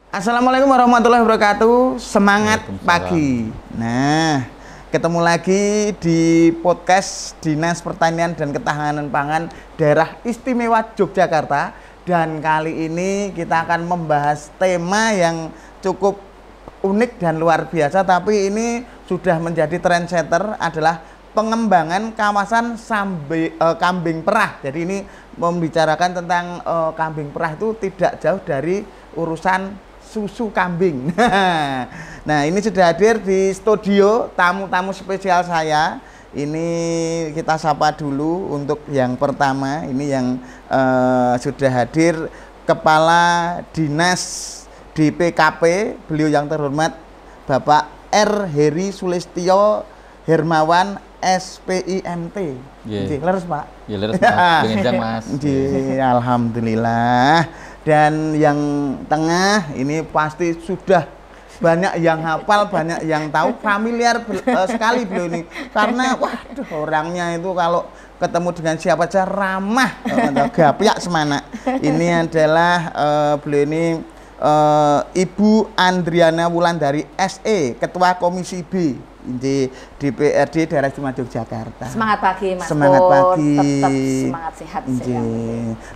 Assalamualaikum warahmatullahi wabarakatuh. Semangat pagi. Nah, ketemu lagi di podcast Dinas Pertanian dan Ketahanan Pangan Daerah Istimewa Yogyakarta. Dan kali ini kita akan membahas tema yang cukup unik dan luar biasa, tapi ini sudah menjadi trendsetter, adalah pengembangan kawasan kambing perah. Jadi ini membicarakan tentang kambing perah itu tidak jauh dari urusan susu kambing. Nah, ini sudah hadir di studio tamu-tamu spesial saya. Ini kita sapa dulu untuk yang pertama. Ini yang sudah hadir Kepala Dinas DPKP, beliau yang terhormat Bapak R. Heri Sulistyo Hermawan SPIMT. Leres Pak? Ya leres Mas, bengenjang Mas. Alhamdulillah. Dan yang tengah ini pasti sudah banyak yang hafal, banyak yang tahu, familiar sekali beliau ini. Karena waduh, orangnya itu kalau ketemu dengan siapa saja ramah, gapiak semana. Ini adalah beliau ini Ibu Andriana Wulandari SE, Ketua Komisi B di DPRD Daerah Istimewa Yogyakarta. Semangat pagi Mas. Semangat pagi. Tetap semangat sehat.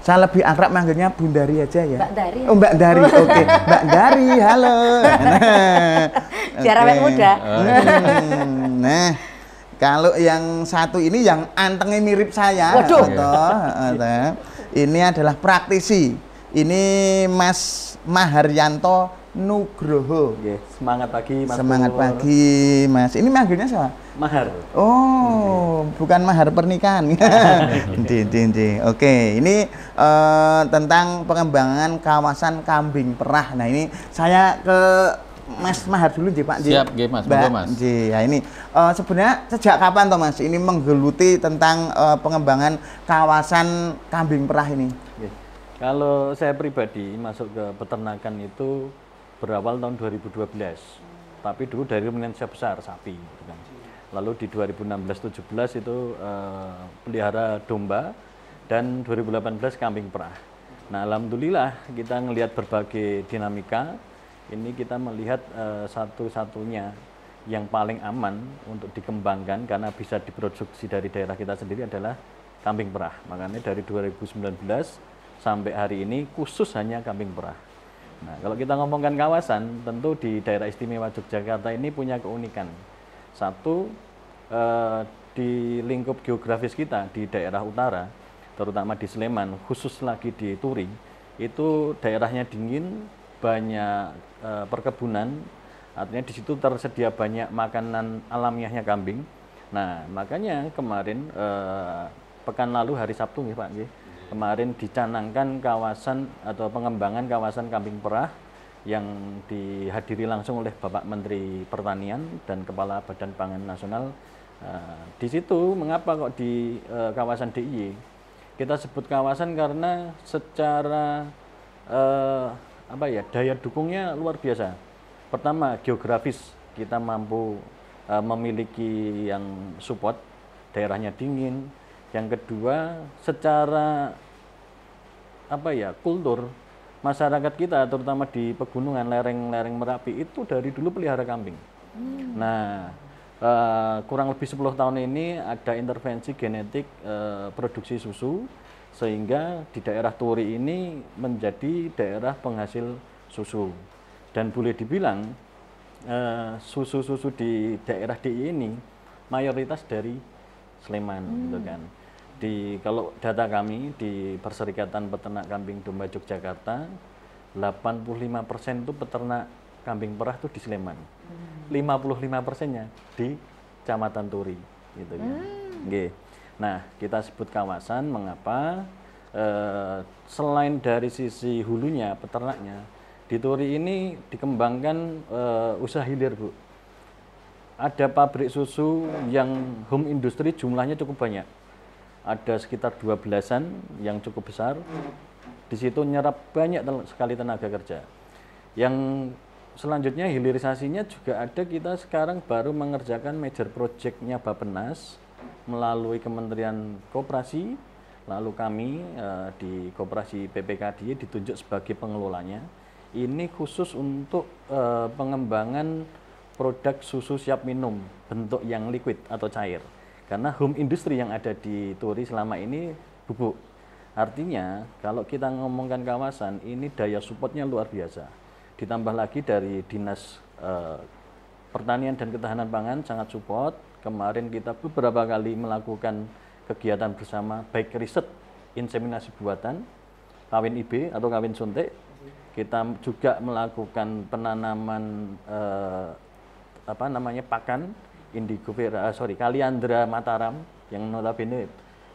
Saya lebih akrab manggilnya Bundari aja ya. Mbak Dari. Oh, Mbak Dari. Oke. Mbak Dari, halo. Biar awet muda. Nah, kalau yang satu ini yang antengnya mirip saya. Waduh. Ini adalah praktisi. Ini Mas Maharyanto Nugroho. Semangat pagi Mas. Semangat pagi Mas. Ini manggilnya siapa? Mahar. Oh, bukan mahar pernikahan. Oke, ini tentang pengembangan kawasan kambing perah. Nah, ini saya ke Mas Mahar dulu Pak. Siap, Mas. Mbak, Mas. Ya, ini sebenarnya sejak kapan toh Mas ini menggeluti tentang pengembangan kawasan kambing perah ini? Kalau saya pribadi masuk ke peternakan itu berawal tahun 2012. Tapi dulu dari ruminansia besar sapi gitu kan. Lalu di 2016-17 itu pelihara domba dan 2018 kambing perah. Nah, alhamdulillah kita melihat berbagai dinamika. Ini kita melihat satu-satunya yang paling aman untuk dikembangkan karena bisa diproduksi dari daerah kita sendiri adalah kambing perah. Makanya dari 2019 sampai hari ini khusus hanya kambing perah. Nah, kalau kita ngomongkan kawasan, tentu di daerah istimewa Yogyakarta ini punya keunikan. Satu, di lingkup geografis kita di daerah utara, terutama di Sleman, khusus lagi di Turi, itu daerahnya dingin, banyak perkebunan, artinya di situ tersedia banyak makanan alamiahnya kambing. Nah, makanya kemarin pekan lalu hari Sabtu nih Pak, kemarin dicanangkan kawasan atau pengembangan kawasan kambing perah yang dihadiri langsung oleh Bapak Menteri Pertanian dan Kepala Badan Pangan Nasional. Di situ mengapa kok di kawasan DIY kita sebut kawasan karena secara daya dukungnya luar biasa. Pertama, geografis kita mampu memiliki yang support, daerahnya dingin. Yang kedua, secara kultur masyarakat kita terutama di pegunungan lereng-lereng Merapi itu dari dulu pelihara kambing. Nah, kurang lebih 10 tahun ini ada intervensi genetik produksi susu sehingga di daerah Turi ini menjadi daerah penghasil susu. Dan boleh dibilang susu-susu di daerah DIY ini mayoritas dari Sleman gitu kan. Kalau data kami di Perserikatan Peternak Kambing Domba Yogyakarta, 85% itu peternak kambing perah itu di Sleman. 55%-nya di Kecamatan Turi gitu kan. Nah, kita sebut kawasan mengapa selain dari sisi hulunya peternaknya, di Turi ini dikembangkan usaha hilir, Bu. Ada pabrik susu yang home industry jumlahnya cukup banyak. Ada sekitar 12-an yang cukup besar. Di situ nyerap banyak sekali tenaga kerja. Yang selanjutnya hilirisasinya juga ada, kita sekarang baru mengerjakan major project-nya Bappenas melalui Kementerian Koperasi, lalu kami di Koperasi PPKDY ditunjuk sebagai pengelolanya. ini khusus untuk pengembangan produk susu siap minum bentuk yang liquid atau cair. Karena home industry yang ada di Turi selama ini bubuk. Artinya kalau kita ngomongkan kawasan ini daya supportnya luar biasa. Ditambah lagi dari Dinas Pertanian dan Ketahanan Pangan sangat support. Kemarin kita beberapa kali melakukan kegiatan bersama, baik riset, inseminasi buatan, kawin IB atau kawin suntik. Kita juga melakukan penanaman pakan indigo Kaliandra Mataram yang notabene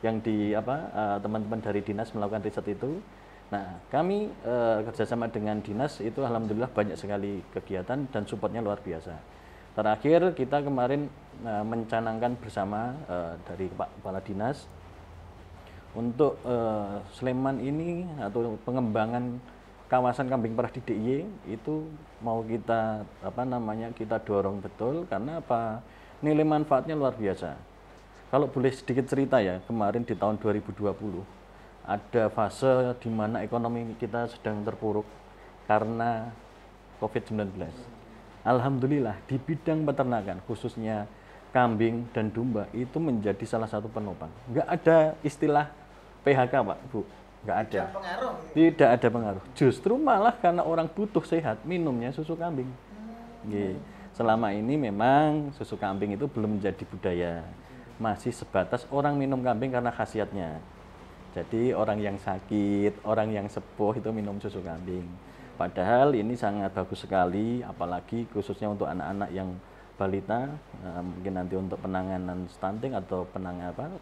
yang teman-teman dari dinas melakukan riset itu. Nah, kami kerjasama dengan dinas itu alhamdulillah banyak sekali kegiatan dan supportnya luar biasa. Terakhir kita kemarin mencanangkan bersama dari Pak Kepala Dinas untuk Sleman ini atau pengembangan kawasan kambing perah di DIY itu mau kita kita dorong betul karena nilai manfaatnya luar biasa. Kalau boleh sedikit cerita ya, kemarin di tahun 2020 ada fase di mana ekonomi kita sedang terpuruk karena COVID-19. Alhamdulillah di bidang peternakan khususnya kambing dan domba itu menjadi salah satu penopang. Nggak ada istilah PHK Pak, Bu. Nggak ada. Tidak ada pengaruh. Justru malah karena orang butuh sehat, minumnya susu kambing. Selama ini memang susu kambing itu belum menjadi budaya. Masih sebatas orang minum kambing karena khasiatnya. Jadi orang yang sakit, orang yang sepuh itu minum susu kambing. Padahal ini sangat bagus sekali, apalagi khususnya untuk anak-anak yang balita, mungkin nanti untuk penanganan stunting atau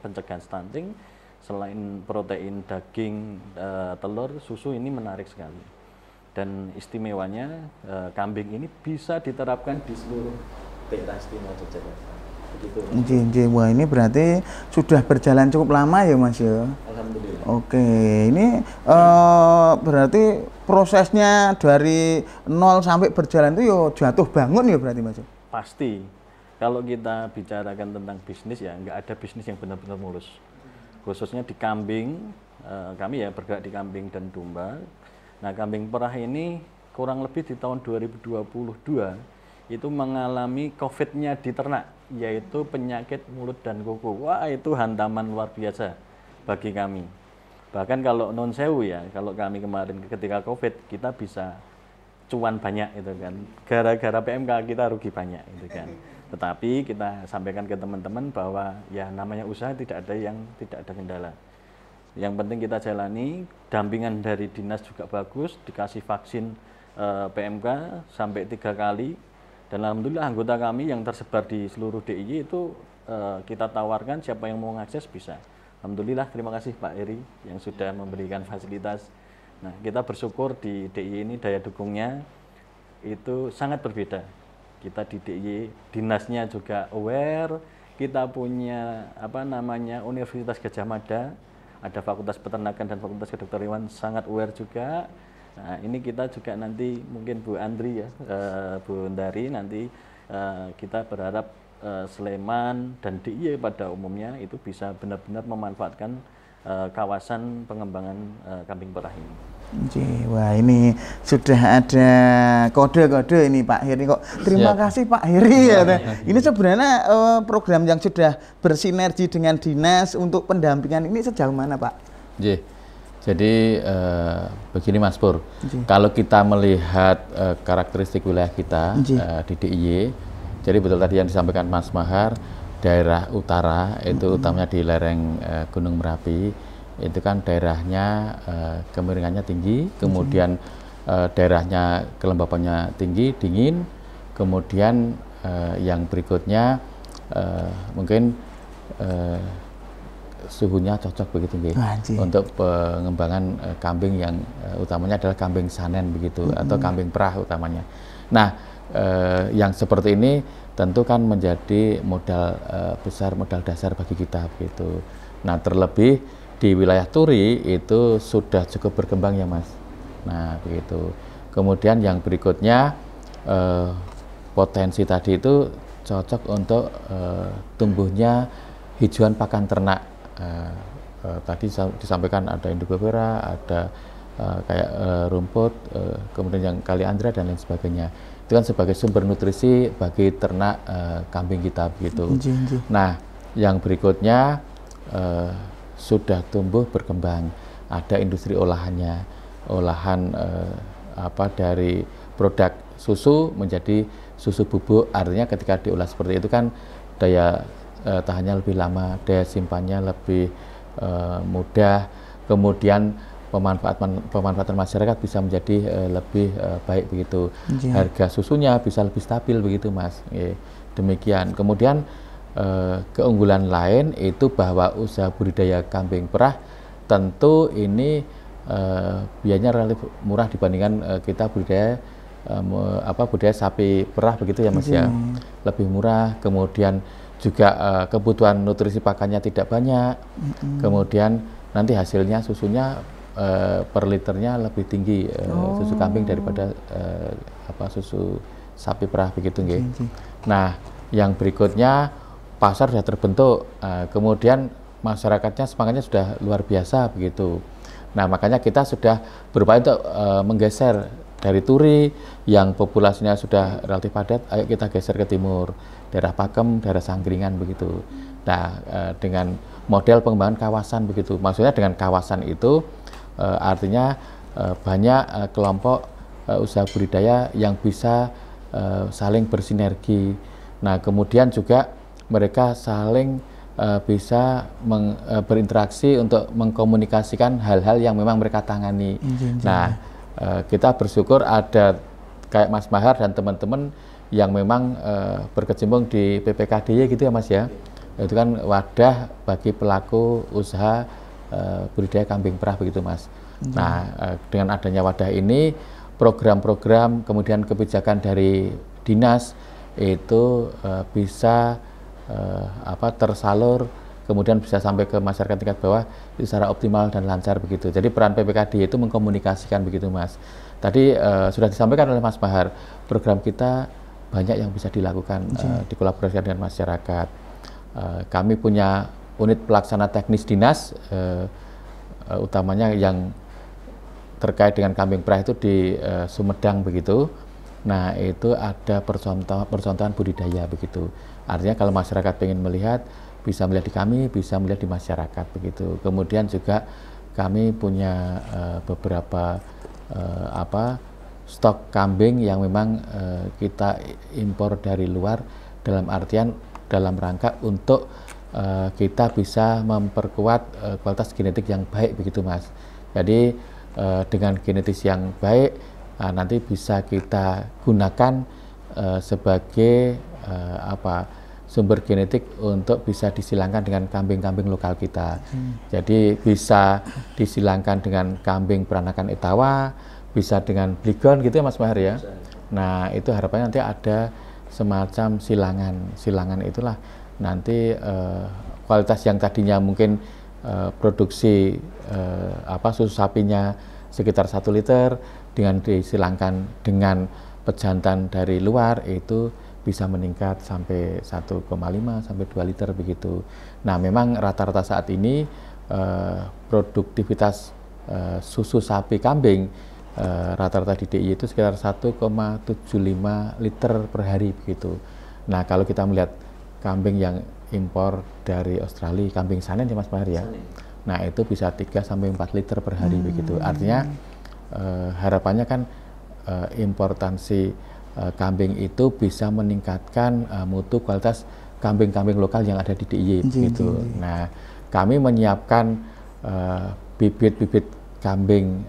pencegahan stunting. Selain protein daging, telur, susu ini menarik sekali. Dan istimewanya kambing ini bisa diterapkan di seluruh daerah istimewa Yogyakarta. Begitu. Wah, ini berarti sudah berjalan cukup lama ya Mas ya? Alhamdulillah. Oke, ini berarti prosesnya dari nol sampai berjalan itu ya jatuh bangun ya berarti Mas? Pasti. Kalau kita bicarakan tentang bisnis ya, nggak ada bisnis yang benar-benar mulus. Khususnya di kambing, kami ya bergerak di kambing dan domba. Nah, kambing perah ini kurang lebih di tahun 2022 itu mengalami COVID-nya di ternak, yaitu penyakit mulut dan kuku. Wah, itu hantaman luar biasa bagi kami. Bahkan kalau non sewu ya, kalau kami kemarin ketika COVID, kita bisa cuan banyak itu kan. Gara-gara PMK kita rugi banyak itu kan. Tetapi kita sampaikan ke teman-teman bahwa ya namanya usaha tidak ada kendala. Yang penting kita jalani, dampingan dari dinas juga bagus, dikasih vaksin PMK sampai 3 kali. Dan alhamdulillah anggota kami yang tersebar di seluruh DIY itu kita tawarkan siapa yang mau mengakses bisa. Alhamdulillah, terima kasih Pak Eri yang sudah memberikan fasilitas. Nah, kita bersyukur di DIY ini daya dukungnya itu sangat berbeda. Kita di DIY, dinasnya juga aware, kita punya Universitas Gadjah Mada, ada Fakultas Peternakan dan Fakultas Kedokteran sangat aware juga. Nah, ini kita juga nanti mungkin Bu Andri ya, Bu Ndari nanti kita berharap Sleman dan DIY pada umumnya itu bisa benar-benar memanfaatkan kawasan pengembangan kambing perah ini. Wah, ini sudah ada kode-kode ini Pak Heri kok. Terima kasih Pak Heri ya. Ini sebenarnya program yang sudah bersinergi dengan dinas untuk pendampingan ini sejauh mana Pak? Jadi begini Mas Pur, kalau kita melihat karakteristik wilayah kita di DIY, jadi betul tadi yang disampaikan Mas Mahar, daerah utara itu utamanya di lereng Gunung Merapi, itu kan daerahnya kemiringannya tinggi, kemudian daerahnya kelembapannya tinggi, dingin, kemudian yang berikutnya mungkin suhunya cocok begitu untuk pengembangan kambing yang utamanya adalah kambing sanen begitu atau kambing perah utamanya. Nah, yang seperti ini tentu kan menjadi modal besar, modal dasar bagi kita begitu. Nah, terlebih di wilayah Turi itu sudah cukup berkembang ya Mas. Nah, begitu. Kemudian yang berikutnya potensi tadi itu cocok untuk tumbuhnya hijauan pakan ternak. Tadi disampaikan ada Indobevera, ada kayak rumput, kemudian yang kaliandra dan lain sebagainya. Itu kan sebagai sumber nutrisi bagi ternak kambing kita begitu. Nah, yang berikutnya sudah tumbuh berkembang, ada industri olahannya, olahan dari produk susu menjadi susu bubuk. Artinya ketika diolah seperti itu kan daya tahannya lebih lama, daya simpannya lebih mudah, kemudian pemanfaatan masyarakat bisa menjadi lebih baik begitu. Harga susunya bisa lebih stabil begitu Mas. Demikian. Kemudian keunggulan lain itu bahwa usaha budidaya kambing perah tentu ini biayanya relatif murah dibandingkan kita budidaya budaya sapi perah begitu ya Mas ya. Lebih murah, kemudian juga kebutuhan nutrisi pakannya tidak banyak. Kemudian nanti hasilnya susunya per liternya lebih tinggi susu kambing daripada susu sapi perah begitu nggih. Nah, yang berikutnya pasar sudah terbentuk, kemudian masyarakatnya semangatnya sudah luar biasa begitu. Nah, makanya kita sudah berupaya untuk menggeser dari Turi yang populasinya sudah relatif padat, ayo kita geser ke timur, daerah Pakem, daerah Sanggringan begitu. Nah, dengan model pengembangan kawasan begitu. Maksudnya dengan kawasan itu artinya banyak kelompok usaha budidaya yang bisa saling bersinergi. Nah, kemudian juga mereka saling bisa berinteraksi untuk mengkomunikasikan hal-hal yang memang mereka tangani. Nah, kita bersyukur ada kayak Mas Mahar dan teman-teman yang memang berkecimpung di PPKDY gitu ya Mas ya. Itu kan wadah bagi pelaku usaha budidaya kambing perah begitu Mas. Nah, dengan adanya wadah ini, program-program kemudian kebijakan dari dinas itu bisa tersalur, kemudian bisa sampai ke masyarakat tingkat bawah secara optimal dan lancar begitu. Jadi peran PPKD itu mengkomunikasikan begitu Mas. Tadi sudah disampaikan oleh Mas Bahar, program kita banyak yang bisa dilakukan dikolaborasikan dengan masyarakat. Kami punya unit pelaksana teknis dinas, utamanya yang terkait dengan kambing perah itu di Sumedang begitu. Nah, itu ada percontohan budidaya begitu. Artinya kalau masyarakat ingin melihat, bisa melihat di kami, bisa melihat di masyarakat begitu. Kemudian juga kami punya beberapa stok kambing yang memang kita impor dari luar, dalam artian dalam rangka untuk kita bisa memperkuat kualitas genetik yang baik begitu Mas. Jadi dengan genetis yang baik nanti bisa kita gunakan sebagai sumber genetik untuk bisa disilangkan dengan kambing-kambing lokal kita. Jadi bisa disilangkan dengan kambing peranakan Etawa, bisa dengan Bligon gitu ya Mas Mahar ya. Nah, itu harapannya nanti ada semacam silangan itulah nanti kualitas yang tadinya mungkin produksi susu sapinya sekitar 1 liter, dengan disilangkan dengan pejantan dari luar itu bisa meningkat sampai 1,5 sampai 2 liter begitu. Nah, memang rata-rata saat ini produktivitas susu sapi kambing rata-rata di DIY itu sekitar 1,75 liter per hari begitu. Nah, kalau kita melihat kambing yang impor dari Australia, kambing Sanen ya Mas Bahar ya. Nah, itu bisa 3 sampai 4 liter per hari begitu. Artinya harapannya kan importansi kambing itu bisa meningkatkan mutu kualitas kambing-kambing lokal yang ada di DIY gitu. Nah, kami menyiapkan bibit-bibit kambing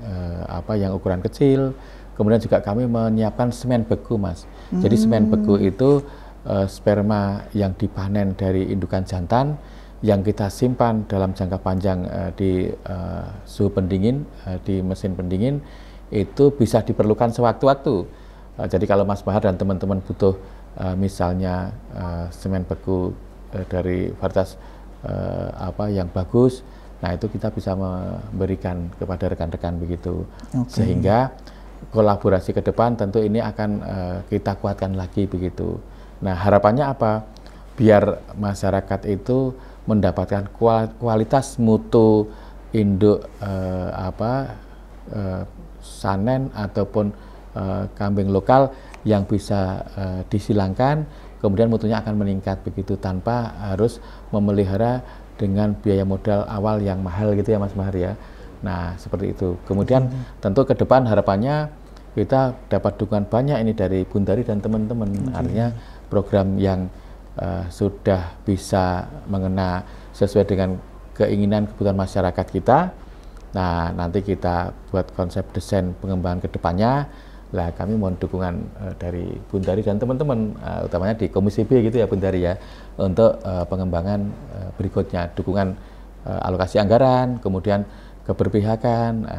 yang ukuran kecil, kemudian juga kami menyiapkan semen beku Mas. Jadi semen beku itu sperma yang dipanen dari indukan jantan yang kita simpan dalam jangka panjang di suhu pendingin, di mesin pendingin, itu bisa diperlukan sewaktu-waktu. Jadi kalau Mas Bahar dan teman-teman butuh misalnya semen beku dari varietas yang bagus, nah itu kita bisa memberikan kepada rekan-rekan begitu. Sehingga kolaborasi ke depan tentu ini akan kita kuatkan lagi begitu. Nah, harapannya apa? Biar masyarakat itu mendapatkan kualitas mutu induk sanen ataupun kambing lokal yang bisa disilangkan, kemudian mutunya akan meningkat begitu tanpa harus memelihara dengan biaya modal awal yang mahal gitu ya Mas Mahar ya. Nah seperti itu. Kemudian tentu ke depan harapannya kita dapat dukungan banyak ini dari Bundari dan teman-teman. Artinya program yang sudah bisa mengena sesuai dengan keinginan kebutuhan masyarakat kita. Nah nanti kita buat konsep desain pengembangan ke depannya. Lah kami mohon dukungan dari Bundari dan teman-teman, utamanya di Komisi B gitu ya Bundari ya, untuk pengembangan berikutnya, dukungan alokasi anggaran, kemudian keberpihakan,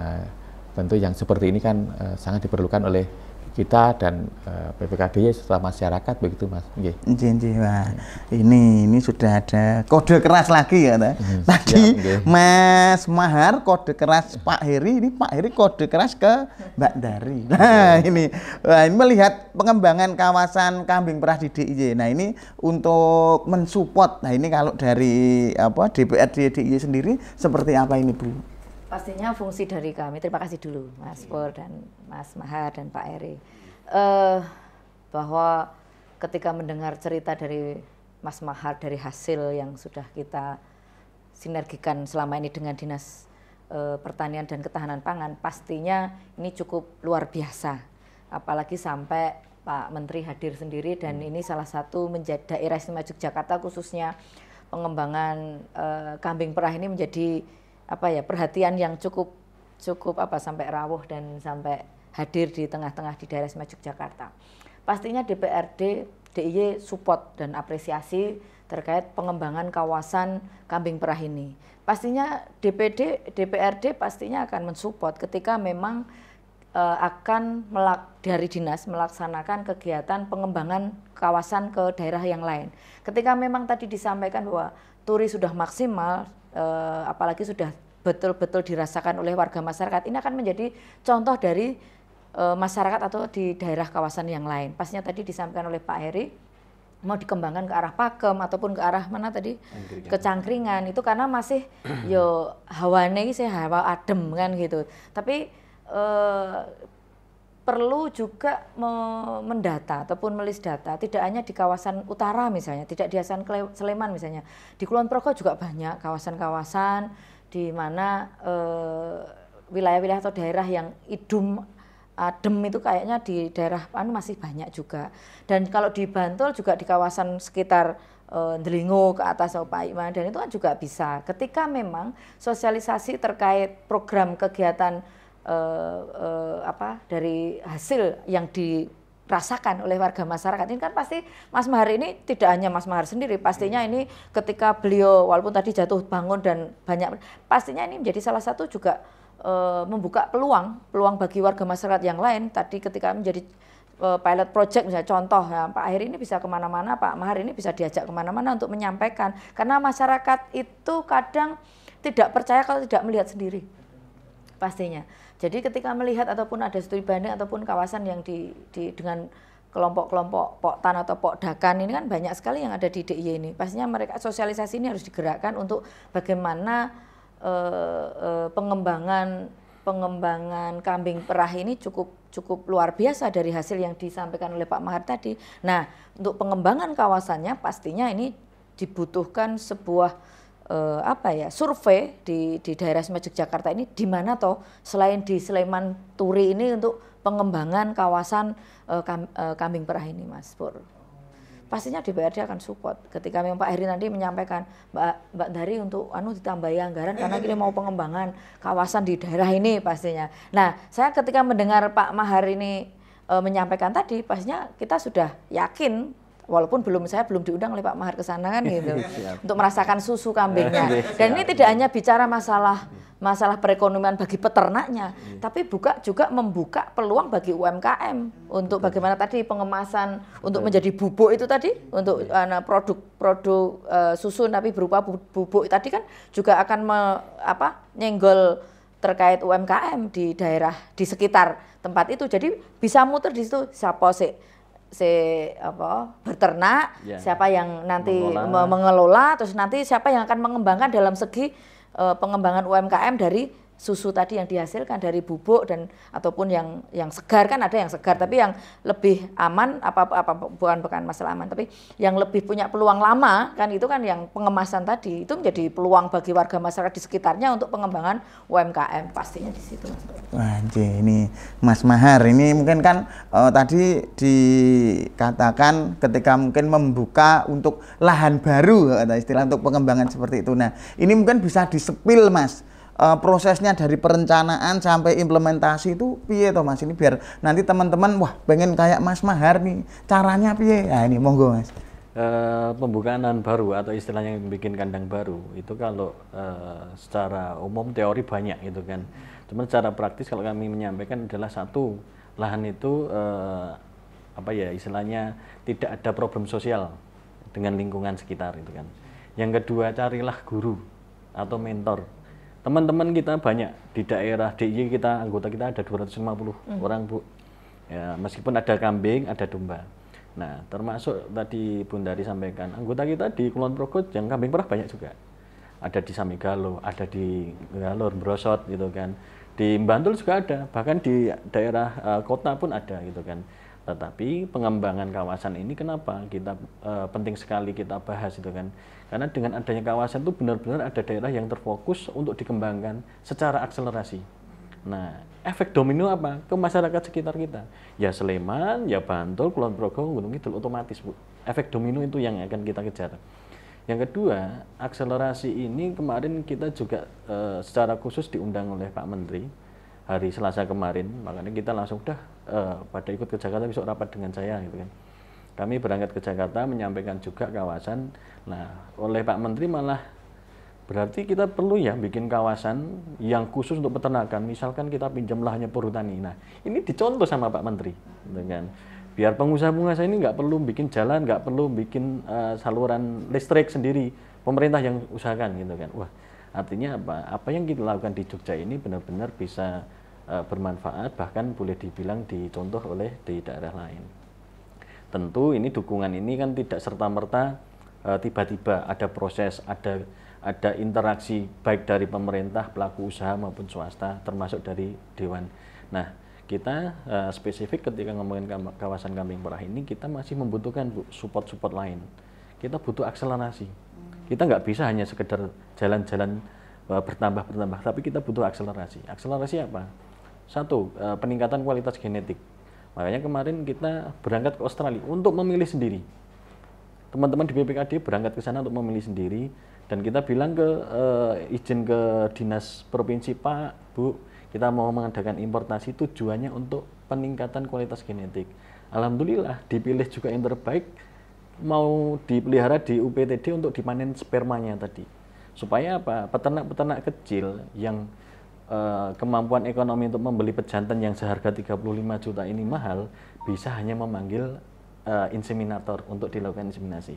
tentu yang seperti ini kan sangat diperlukan oleh kita dan PPKDY serta masyarakat begitu Mas. Nggih. Wah. Ini sudah ada kode keras lagi ya. Tadi Mas Mahar kode keras Pak Heri, ini Pak Heri kode keras ke Mbak Dari. Nah, ini melihat pengembangan kawasan kambing perah di DIY. Nah, ini untuk mensupport. Nah, ini kalau dari DPRD DIY sendiri seperti apa ini, Bu? Pastinya fungsi dari kami, terima kasih dulu Mas Pur dan Mas Mahar dan Pak Eri, bahwa ketika mendengar cerita dari Mas Mahar dari hasil yang sudah kita sinergikan selama ini dengan Dinas Pertanian dan Ketahanan Pangan, pastinya ini cukup luar biasa, apalagi sampai Pak Menteri hadir sendiri, dan ini salah satu menjadi daerah istimewa Yogyakarta khususnya pengembangan kambing perah ini menjadi perhatian yang cukup sampai rawuh dan sampai hadir di tengah-tengah di daerah istimewa Yogyakarta. Pastinya DPRD DIY support dan apresiasi terkait pengembangan kawasan kambing perah ini. Pastinya DPRD pastinya akan mensupport ketika memang akan dari dinas melaksanakan kegiatan pengembangan kawasan ke daerah yang lain. Ketika memang tadi disampaikan bahwa turi sudah maksimal, apalagi sudah betul-betul dirasakan oleh warga masyarakat, ini akan menjadi contoh dari masyarakat atau di daerah kawasan yang lain. Pastinya tadi disampaikan oleh Pak Heri, mau dikembangkan ke arah Pakem ataupun ke arah mana tadi? Ke Cangkringan, itu karena masih hawane hawa adem kan gitu. Tapi perlu juga mendata ataupun melis data, tidak hanya di kawasan utara misalnya, tidak di Hasan Sleman misalnya. Di Kulon Progo juga banyak kawasan-kawasan di mana wilayah-wilayah atau daerah yang adem itu kayaknya di daerah masih banyak juga. Dan kalau di Bantul juga di kawasan sekitar Delingo ke atas Paima, dan itu kan juga bisa. Ketika memang sosialisasi terkait program kegiatan dari hasil yang dirasakan oleh warga masyarakat ini kan pasti Mas Mahar ini tidak hanya Mas Mahar sendiri, pastinya ini ketika beliau walaupun tadi jatuh bangun dan banyak, pastinya ini menjadi salah satu juga membuka peluang bagi warga masyarakat yang lain. Tadi ketika menjadi pilot project misalnya contoh ya, Pak Heri ini bisa kemana-mana, Pak Mahar ini bisa diajak kemana-mana untuk menyampaikan, karena masyarakat itu kadang tidak percaya kalau tidak melihat sendiri pastinya. Jadi ketika melihat ataupun ada studi banding ataupun kawasan yang dengan kelompok-kelompok poktan atau pokdakan ini kan banyak sekali yang ada di DIY ini. Pastinya mereka sosialisasi ini harus digerakkan untuk bagaimana pengembangan kambing perah ini cukup luar biasa dari hasil yang disampaikan oleh Pak Mahar tadi. Nah, untuk pengembangan kawasannya pastinya ini dibutuhkan sebuah survei di daerah istimewa Yogyakarta ini, di mana toh selain di Sleman Turi ini untuk pengembangan kawasan kambing perah ini, Mas Pur. Pastinya DPRD akan support ketika memang Pak Heri nanti menyampaikan Mbak Dari untuk ditambahi anggaran karena kita mau pengembangan kawasan di daerah ini pastinya. Nah, saya ketika mendengar Pak Mahar ini menyampaikan tadi, pastinya kita sudah yakin. Walaupun saya belum diundang oleh Pak Mahar ke sana kan gitu, untuk merasakan susu kambingnya. Dan ini tidak hanya bicara masalah perekonomian bagi peternaknya, tapi juga membuka peluang bagi UMKM untuk bagaimana tadi pengemasan untuk menjadi bubuk itu tadi, untuk produk susu tapi berupa bubuk tadi kan juga akan nyenggol terkait UMKM di daerah di sekitar tempat itu. Jadi bisa muter di situ siapa berternak, siapa yang nanti mengelola, terus nanti siapa yang akan mengembangkan dalam segi pengembangan UMKM dari susu tadi yang dihasilkan dari bubuk dan ataupun yang segar, kan ada yang segar tapi yang lebih aman bukan masalah aman, tapi yang lebih punya peluang lama kan, itu kan yang pengemasan tadi itu menjadi peluang bagi warga masyarakat di sekitarnya untuk pengembangan UMKM pastinya di situ. Wah, ini Mas Mahar ini mungkin kan tadi dikatakan ketika mungkin membuka untuk lahan baru, istilah untuk pengembangan seperti itu. Nah, ini mungkin bisa disepil Mas. Prosesnya dari perencanaan sampai implementasi itu piye toh Mas, ini biar nanti teman-teman wah pengen kayak Mas Mahar nih, caranya piye? Nah, ini monggo Mas. Pembukaan lahan baru atau istilahnya yang bikin kandang baru itu kalau secara umum teori banyak gitu kan. Cuma secara praktis kalau kami menyampaikan adalah satu, lahan itu istilahnya tidak ada problem sosial dengan lingkungan sekitar itu kan. Yang kedua, carilah guru atau mentor. Teman-teman kita banyak di daerah DIY kita, anggota kita ada 250 orang Bu. Ya, meskipun ada kambing, ada domba. Nah, termasuk tadi Bundari sampaikan, anggota kita di Kulon Progo yang kambing perah banyak juga. Ada di Samigalo, ada di Galur, Brosot gitu kan. Di Bantul juga ada, bahkan di daerah kota pun ada gitu kan. Tetapi pengembangan kawasan ini kenapa kita penting sekali kita bahas itu kan? Karena dengan adanya kawasan itu benar-benar ada daerah yang terfokus untuk dikembangkan secara akselerasi. Nah, efek domino apa? Ke masyarakat sekitar kita. Ya Sleman, ya Bantul, Kulon Progo, Gunung Kidul otomatis Bu. Efek domino itu yang akan kita kejar. Yang kedua, akselerasi ini kemarin kita juga secara khusus diundang oleh Pak Menteri hari Selasa kemarin, makanya kita langsung pada ikut ke Jakarta, besok rapat dengan saya gitu kan. Kami berangkat ke Jakarta menyampaikan juga kawasan. Nah, oleh Pak Menteri malah berarti kita perlu ya bikin kawasan yang khusus untuk peternakan. Misalkan kita pinjam lahannya perhutani. Nah, ini dicontoh sama Pak Menteri, dengan biar pengusaha-pengusaha ini nggak perlu bikin jalan, nggak perlu bikin saluran listrik sendiri. Pemerintah yang usahakan gitu kan. Wah, artinya apa? Apa yang kita lakukan di Jogja ini benar-benar bisa bermanfaat, bahkan boleh dibilang dicontoh oleh di daerah lain. Tentu ini dukungan ini kan tidak serta-merta tiba-tiba, ada proses, ada interaksi baik dari pemerintah, pelaku usaha maupun swasta, termasuk dari Dewan. Nah, kita spesifik ketika ngomongin kawasan kambing perah ini, kita masih membutuhkan support-support lain. Kita butuh akselerasi. Kita nggak bisa hanya sekedar jalan-jalan bertambah, tapi kita butuh akselerasi. Akselerasi apa? Satu, peningkatan kualitas genetik. Makanya kemarin kita berangkat ke Australia untuk memilih sendiri. Teman-teman di BPKD berangkat ke sana untuk memilih sendiri, dan kita bilang ke izin ke dinas provinsi, Pak, Bu, kita mau mengadakan importasi tujuannya untuk peningkatan kualitas genetik. Alhamdulillah dipilih juga yang terbaik, mau dipelihara di UPTD untuk dipanen spermanya tadi. Supaya apa? Peternak-peternak kecil yang kemampuan ekonomi untuk membeli pejantan yang seharga 35 juta ini mahal, bisa hanya memanggil inseminator untuk dilakukan inseminasi.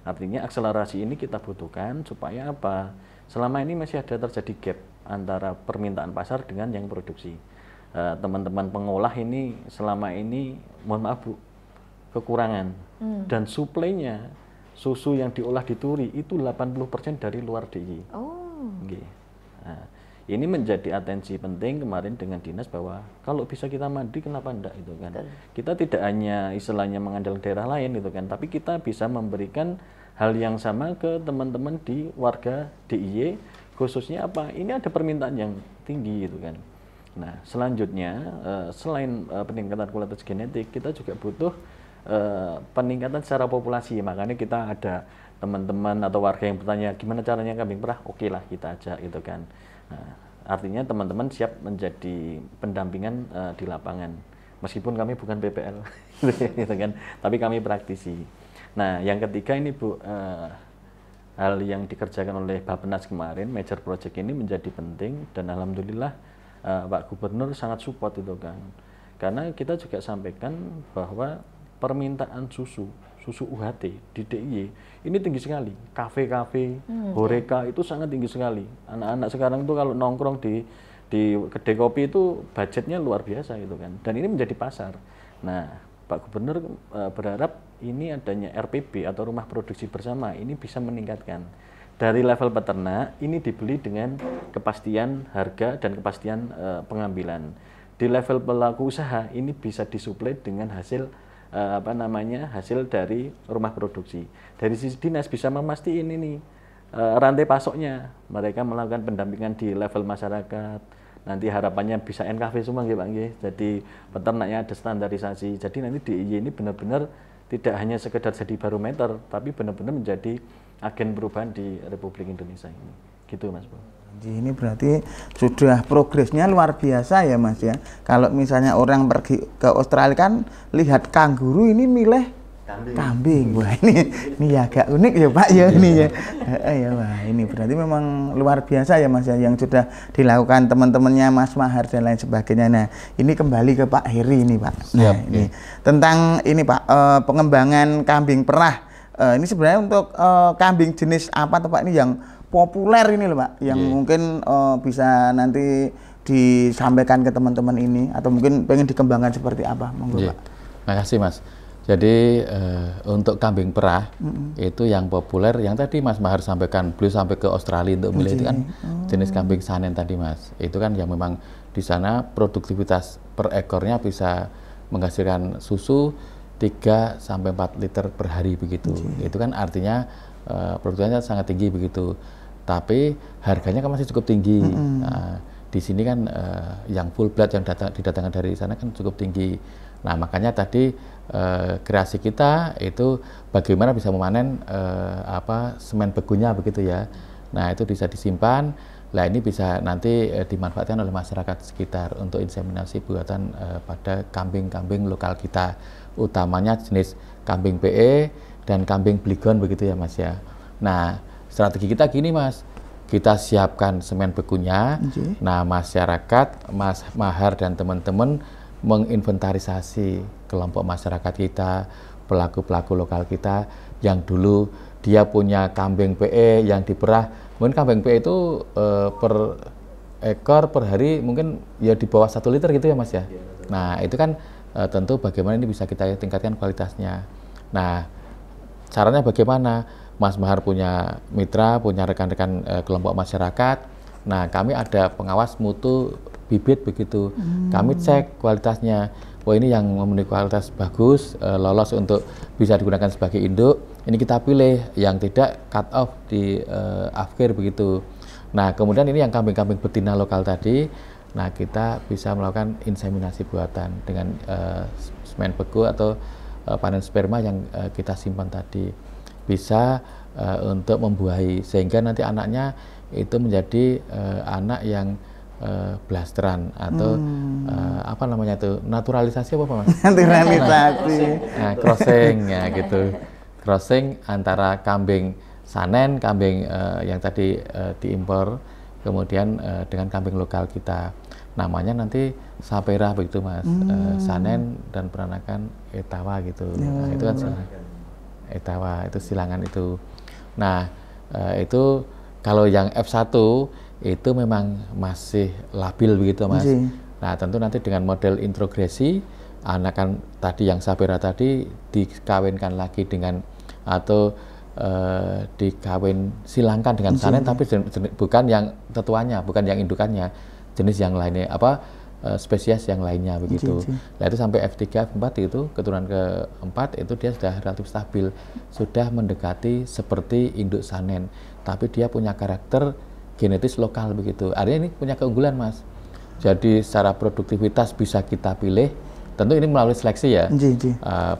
Artinya akselerasi ini kita butuhkan supaya apa? Selama ini masih ada terjadi gap antara permintaan pasar dengan yang produksi. Teman-teman pengolah ini selama ini, mohon maaf Bu, kekurangan. Dan suplainya susu yang diolah di Turi itu 80% dari luar DIY. Oh. Okay. Nah, ini menjadi atensi penting kemarin dengan dinas bahwa kalau bisa kita mandi kenapa enggak itu kan. Kita tidak hanya istilahnya mengandalkan daerah lain itu kan, tapi kita bisa memberikan hal yang sama ke teman-teman di warga DIY, khususnya apa? Ini ada permintaan yang tinggi itu kan. Nah, selanjutnya selain peningkatan kualitas genetik, kita juga butuh peningkatan secara populasi. Makanya kita ada teman-teman atau warga yang bertanya gimana caranya kambing perah, oke lah kita ajak gitu kan. Nah, artinya teman-teman siap menjadi pendampingan di lapangan, meskipun kami bukan PPL gitu kan, tapi kami praktisi. Nah, yang ketiga ini Bu, hal yang dikerjakan oleh Bappenas kemarin, major project ini menjadi penting, dan alhamdulillah Pak Gubernur sangat support itu kan, karena kita juga sampaikan bahwa permintaan susu UHT di DIY ini tinggi sekali. Kafe-kafe, Horeca itu sangat tinggi sekali. Anak-anak sekarang itu kalau nongkrong di kedai kopi itu budgetnya luar biasa gitu kan. Dan ini menjadi pasar. Nah, Pak Gubernur berharap ini adanya RPB atau rumah produksi bersama ini bisa meningkatkan. dari level peternak ini dibeli dengan kepastian harga dan kepastian pengambilan. Di level pelaku usaha ini bisa disuplai dengan hasil hasil dari rumah produksi. Dari sisi dinas bisa memastikan ini rantai pasoknya. Mereka melakukan pendampingan di level masyarakat. Nanti harapannya bisa NKV semua nggih Pak nggih. Jadi peternaknya ada standarisasi. Jadi nanti DIY ini benar-benar tidak hanya sekedar jadi barometer, tapi benar-benar menjadi agen perubahan di Republik Indonesia ini. Gitu Mas Bro. Ini berarti sudah progresnya luar biasa ya Mas ya. Kalau misalnya orang pergi ke Australia kan lihat kanguru, ini milih kambing. Wah ini agak unik ya Pak ya ini ya. Ya wah ini berarti memang luar biasa ya Mas ya yang sudah dilakukan teman-temannya Mas Mahar dan lain sebagainya. Nah ini kembali ke Pak Heri ini Pak. Nah ini tentang ini Pak pengembangan kambing perah. Ini sebenarnya untuk kambing jenis apa tuh Pak ini yang populer ini loh Pak, yang mungkin bisa nanti disampaikan ke teman-teman ini atau mungkin pengen dikembangkan seperti apa, monggo Pak. Makasih Mas. Jadi untuk kambing perah itu yang populer, yang tadi Mas Mahar sampaikan, beliau sampai ke Australia untuk milih itu kan jenis kambing Sanen tadi Mas. Itu kan yang memang di sana produktivitas per ekornya bisa menghasilkan susu 3 sampai 4 liter per hari begitu. Itu kan artinya produktivitasnya sangat tinggi begitu. Tapi harganya kan masih cukup tinggi. Nah, di sini kan yang full blood yang didatangkan dari sana kan cukup tinggi. Nah makanya tadi kreasi kita itu bagaimana bisa memanen semen begunya begitu ya. Nah itu bisa disimpan. Nah ini bisa nanti dimanfaatkan oleh masyarakat sekitar untuk inseminasi buatan pada kambing-kambing lokal kita, utamanya jenis kambing PE dan kambing Bligon begitu ya Mas ya. Nah strategi kita gini Mas, kita siapkan semen begunya. Nah masyarakat, Mas Mahar dan teman-teman menginventarisasi kelompok masyarakat kita, pelaku-pelaku lokal kita yang dulu dia punya kambing PE yang diperah. Mungkin kambing PE itu per ekor per hari mungkin ya di bawah 1 liter gitu ya Mas ya. Nah itu kan tentu bagaimana ini bisa kita tingkatkan kualitasnya. Nah caranya bagaimana? Mas Mahar punya mitra, punya rekan-rekan kelompok masyarakat. Nah, kami ada pengawas mutu bibit begitu. Kami cek kualitasnya. Wah, ini yang memenuhi kualitas bagus, lolos untuk bisa digunakan sebagai induk. Ini kita pilih yang tidak cut off di afkir begitu. Nah, kemudian ini yang kambing-kambing betina lokal tadi. Nah, kita bisa melakukan inseminasi buatan dengan semen begu atau panen sperma yang kita simpan tadi. Bisa untuk membuahi sehingga nanti anaknya itu menjadi anak yang blasteran atau apa namanya itu naturalisasi apa Mas? Naturalisasi. Nah, crossing ya gitu. Crossing antara kambing Sanen, kambing yang tadi diimpor, kemudian dengan kambing lokal kita. Namanya nanti Sapera begitu Mas. Sanen dan peranakan Etawa gitu. Nah, itu kan Etawa itu silangan itu. Nah itu kalau yang F1 itu memang masih labil begitu Mas. Nah tentu nanti dengan model introgresi anakan tadi yang Sapera tadi dikawinkan lagi dengan atau dikawin silangkan dengan Sanen tapi bukan yang tetuanya, bukan yang indukannya, jenis yang lainnya spesies yang lainnya begitu. Nah itu sampai F3, F4 itu keturunan ke-4 itu dia sudah relatif stabil, sudah mendekati seperti induk Sanen, tapi dia punya karakter genetis lokal begitu. Artinya ini punya keunggulan Mas. Jadi secara produktivitas bisa kita pilih, tentu ini melalui seleksi ya.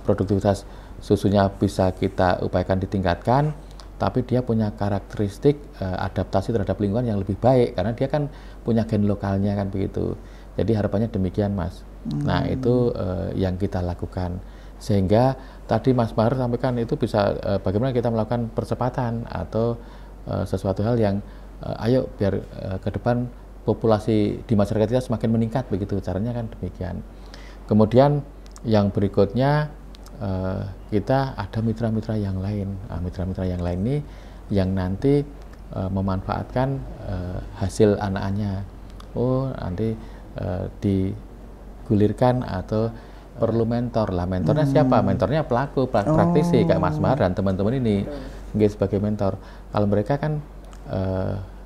Produktivitas susunya bisa kita upayakan ditingkatkan, tapi dia punya karakteristik adaptasi terhadap lingkungan yang lebih baik karena dia kan punya gen lokalnya kan begitu. Jadi harapannya demikian Mas. Nah itu yang kita lakukan sehingga tadi Mas Mahar sampaikan itu bisa bagaimana kita melakukan percepatan atau sesuatu hal yang ayo biar ke depan populasi di masyarakat kita semakin meningkat begitu, caranya kan demikian. Kemudian yang berikutnya kita ada mitra-mitra yang lain. Mitra-mitra yang lain ini yang nanti memanfaatkan hasil anakannya. Oh nanti digulirkan atau perlu mentor lah. Mentornya siapa? Mentornya pelaku praktisi kayak Mas Mahar dan teman-teman ini. sebagai mentor. Kalau mereka kan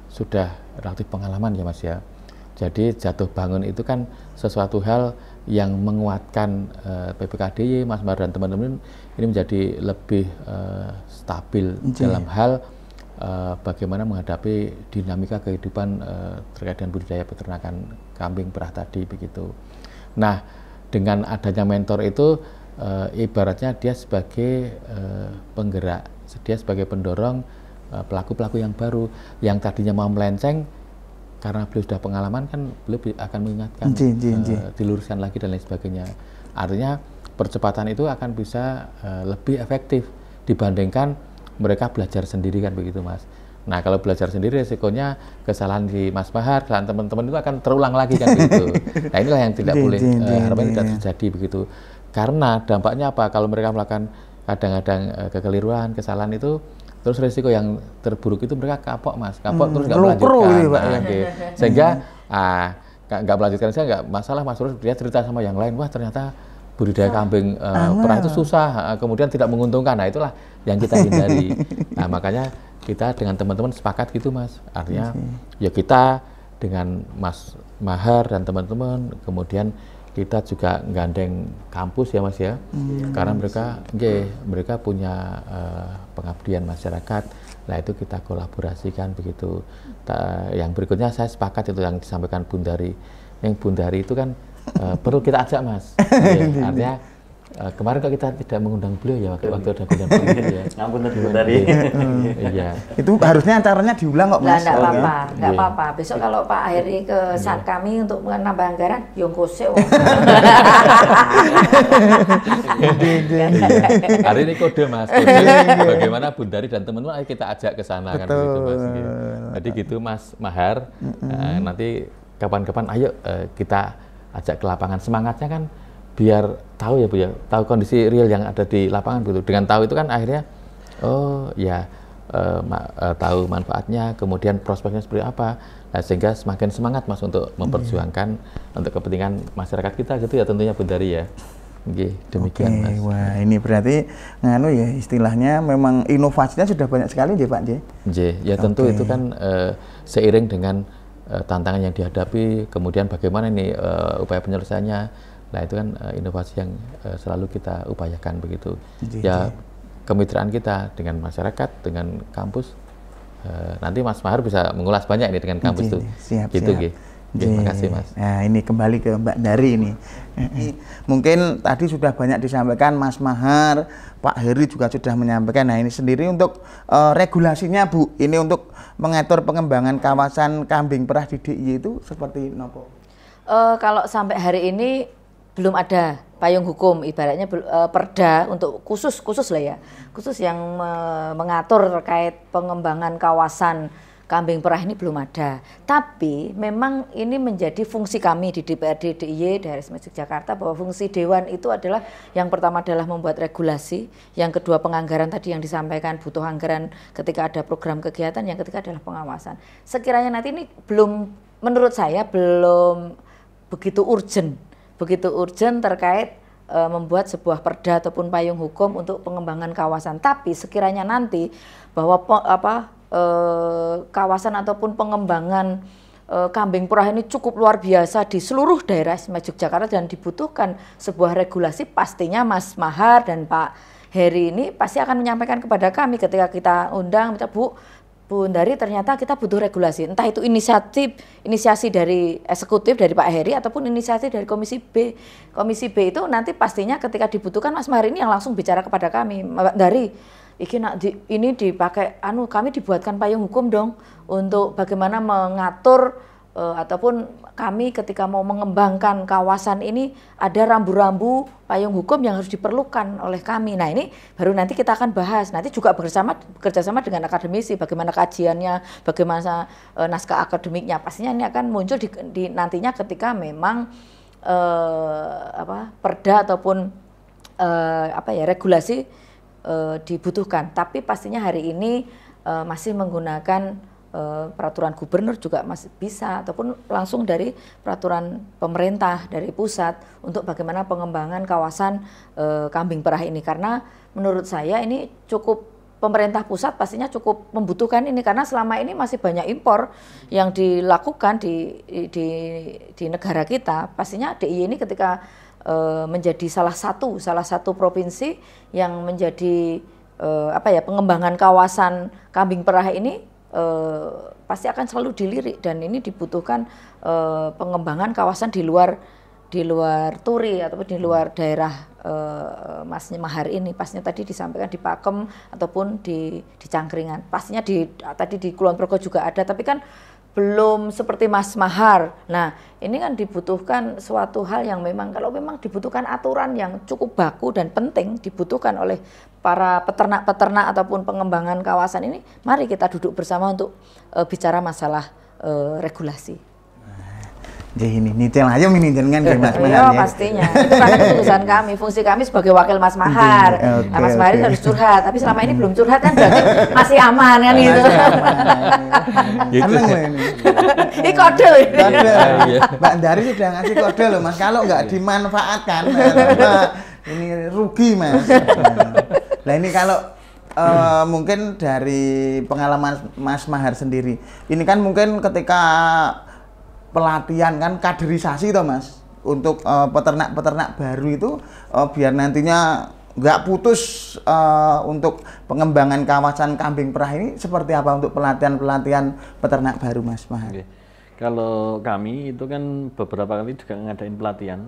sudah relatif pengalaman ya Mas ya. Jadi jatuh bangun itu kan sesuatu hal yang menguatkan PPKDY, Mas Mahar dan teman-teman ini menjadi lebih stabil dalam hal bagaimana menghadapi dinamika kehidupan terkait dengan budidaya peternakan kambing perah tadi begitu. Nah, dengan adanya mentor itu ibaratnya dia sebagai penggerak, dia sebagai pendorong pelaku-pelaku yang baru yang tadinya mau melenceng. Karena beliau sudah pengalaman kan beliau akan mengingatkan, diluruskan lagi dan lain sebagainya. Artinya percepatan itu akan bisa lebih efektif dibandingkan mereka belajar sendiri kan begitu Mas. Nah kalau belajar sendiri resikonya kesalahan di Mas Mahar, kesalahan teman-teman itu akan terulang lagi kan begitu. Nah inilah yang tidak boleh harapan tidak terjadi begitu. Karena dampaknya apa? Kalau mereka melakukan kadang-kadang kekeliruan, kesalahan itu terus resiko yang terburuk itu mereka kapok Mas, terus nggak melanjutkan, sehingga nggak melanjutkan saya nggak masalah Mas, terus dia cerita sama yang lain, wah ternyata budidaya kambing perah itu susah, kemudian tidak menguntungkan. Nah itulah yang kita hindari. Nah makanya kita dengan teman-teman sepakat gitu Mas, artinya ya kita dengan Mas Mahar dan teman-teman, kemudian kita juga gandeng kampus ya Mas ya, karena mereka punya pengabdian masyarakat. Nah itu kita kolaborasikan begitu. Yang berikutnya saya sepakat itu yang disampaikan Bundari. Yang Bundari itu kan perlu kita ajak Mas. Artinya kemarin kok kita tidak mengundang beliau ya waktu ada kunjungan beliau ya. Ngampun Bundari. Iya. Itu harusnya acaranya diulang kok Mas. Nggak apa-apa. Besok kalau Pak Heri ke saat kami untuk menambah anggaran, yang kosek. Hari ini kode Mas. Bagaimana Bundari dan teman-teman ayo kita ajak ke sana kan begitu Mas. Jadi gitu Mas Mahar. Nanti kapan-kapan ayo kita ajak ke lapangan. Semangatnya kan biar tahu ya Bu ya, tahu kondisi real yang ada di lapangan gitu. Dengan tahu itu kan akhirnya tahu manfaatnya, kemudian prospeknya seperti apa. Nah, sehingga semakin semangat Mas untuk memperjuangkan untuk kepentingan masyarakat kita gitu ya tentunya Bundari ya. Demikian Mas. Wah, ini berarti nganu ya istilahnya memang inovasinya sudah banyak sekali ya Pak J. Ya tentu itu kan seiring dengan tantangan yang dihadapi, kemudian bagaimana ini upaya penyelesaiannya. Nah itu kan inovasi yang selalu kita upayakan begitu. Ya kemitraan kita dengan masyarakat, dengan kampus. Nanti Mas Mahar bisa mengulas banyak ini dengan kampus tuh. Siap. Terima kasih Mas. Nah ini kembali ke Mbak Dari ini. Mungkin tadi sudah banyak disampaikan Mas Mahar, Pak Heri juga sudah menyampaikan. Nah ini sendiri untuk regulasinya Bu, ini untuk mengatur pengembangan kawasan kambing perah di DIY itu seperti apa? Kalau sampai hari ini belum ada payung hukum, ibaratnya perda untuk khusus lah ya, khusus yang mengatur terkait pengembangan kawasan kambing perah ini belum ada. Tapi memang ini menjadi fungsi kami di DPRD DIY daerah Istimewa Yogyakarta, bahwa fungsi dewan itu adalah yang pertama adalah membuat regulasi, yang kedua penganggaran tadi yang disampaikan butuh anggaran ketika ada program kegiatan, yang ketiga adalah pengawasan. Sekiranya nanti ini menurut saya belum begitu urgent terkait membuat sebuah perda ataupun payung hukum untuk pengembangan kawasan. Tapi sekiranya nanti bahwa kawasan ataupun pengembangan kambing perah ini cukup luar biasa di seluruh daerah Istimewa Yogyakarta dan dibutuhkan sebuah regulasi, pastinya Mas Mahar dan Pak Heri ini pasti akan menyampaikan kepada kami ketika kita undang, Bu Bundari ternyata kita butuh regulasi, entah itu inisiasi dari eksekutif dari Pak Heri ataupun inisiasi dari Komisi B. Komisi B itu nanti pastinya ketika dibutuhkan Mas Mahar ini yang langsung bicara kepada kami, Mbak Dari, ini dipakai, kami dibuatkan payung hukum dong untuk bagaimana mengatur ataupun kami ketika mau mengembangkan kawasan ini ada rambu-rambu payung hukum yang harus diperlukan oleh kami. Nah ini baru nanti kita akan bahas, nanti juga bekerjasama dengan akademisi, bagaimana kajiannya, bagaimana naskah akademiknya. Pastinya ini akan muncul di nantinya ketika memang perda ataupun regulasi dibutuhkan. Tapi pastinya hari ini masih menggunakan peraturan gubernur juga masih bisa, ataupun langsung dari peraturan pemerintah dari pusat untuk bagaimana pengembangan kawasan kambing perah ini, karena menurut saya ini cukup pemerintah pusat pastinya cukup membutuhkan ini karena selama ini masih banyak impor yang dilakukan di negara kita. Pastinya DIY ini ketika menjadi salah satu provinsi yang menjadi pengembangan kawasan Kambing Perah ini pasti akan selalu dilirik, dan ini dibutuhkan pengembangan kawasan di luar Turi ataupun di luar daerah Mas Mahar ini. Pastinya tadi disampaikan di Pakem ataupun di Cangkringan. Pastinya tadi di Kulon Progo juga ada, tapi kan belum seperti Mas Mahar. Nah, ini kan dibutuhkan suatu hal yang kalau memang dibutuhkan aturan yang cukup baku dan penting dibutuhkan oleh para peternak-peternak ataupun pengembangan kawasan ini, mari kita duduk bersama untuk bicara masalah regulasi. Ini nitil aja jenengan kayak Mas Mahar. Iya, pastinya. Itu karena keputusan kami, fungsi kami sebagai wakil Mas Mahar. Nah, Mas Mahar harus curhat, tapi selama ini belum curhat kan berarti masih aman kan gitu. Seneng loh ini. Ini kode. Mbak Dari sudah ngasih kode loh Mas, kalau nggak dimanfaatkan ini rugi Mas. Nah ini kalau mungkin dari pengalaman Mas Mahar sendiri, ini kan mungkin ketika pelatihan kan kaderisasi toh Mas, untuk peternak-peternak baru itu biar nantinya nggak putus untuk pengembangan kawasan Kambing Perah ini, seperti apa untuk pelatihan peternak baru Mas Mahar? Oke. Kalau kami itu kan beberapa kali juga ngadain pelatihan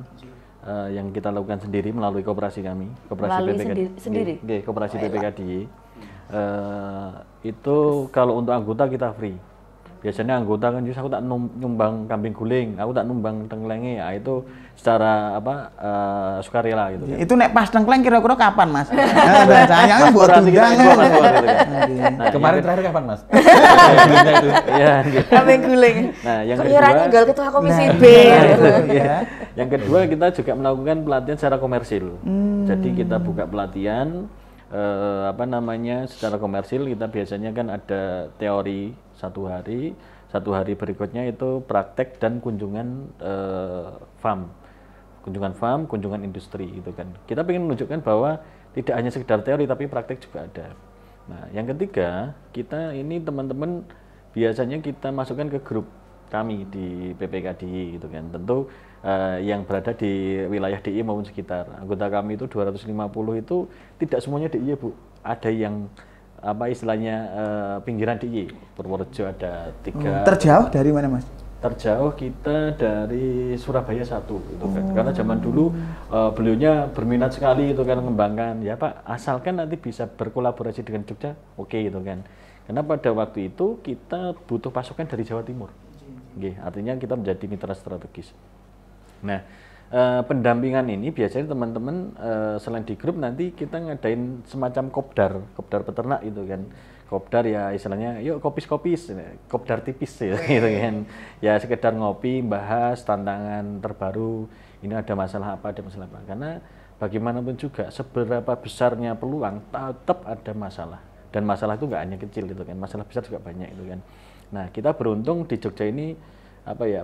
yang kita lakukan sendiri melalui koperasi kami, koperasi sendiri. Koperasi PPKDIY. Itu kalau untuk anggota kita free. Biasanya anggota kan aku tak nyumbang kambing guling, aku tak numbang tengklenge, ya itu secara sukarela gitu kan. Itu nek pas tengkleng kira-kira kapan Mas? Saya buat tunggang. Kemarin terakhir kapan Mas? Iya, gitu. Kambing guling. Nah, yang kedua tinggal ketua komisi B. Yang kedua kita juga melakukan pelatihan secara komersil. Jadi kita buka pelatihan secara komersil. Kita biasanya kan ada teori satu hari berikutnya itu praktek dan kunjungan kunjungan industri gitu kan. Kita ingin menunjukkan bahwa tidak hanya sekedar teori tapi praktek juga ada. Nah, yang ketiga, kita ini teman-teman biasanya kita masukkan ke grup kami di PPKDIY gitu kan. Tentu yang berada di wilayah DIY maupun sekitar. Anggota kami itu 250 itu tidak semuanya DIY, Bu. Ada yang pinggiran DIY. Purworejo ada 3. Terjauh dari mana Mas? Terjauh kita dari Surabaya 1 gitu kan. Karena zaman dulu beliaunya berminat sekali itu kan mengembangkan, ya Pak, asalkan nanti bisa berkolaborasi dengan Jogja, oke gitu kan. Karena pada waktu itu kita butuh pasukan dari Jawa Timur. Artinya kita menjadi mitra strategis. Nah, pendampingan ini biasanya teman-teman selain di grup nanti kita ngadain semacam kopdar peternak itu kan. Kopdar ya istilahnya yuk kopis-kopis, kopdar tipis ya gitu kan. Ya sekedar ngopi, bahas tantangan terbaru, ini ada masalah apa. Karena bagaimanapun juga seberapa besarnya peluang tetap ada masalah. Dan masalah itu nggak hanya kecil gitu kan, masalah besar juga banyak itu kan. Nah, kita beruntung di Jogja ini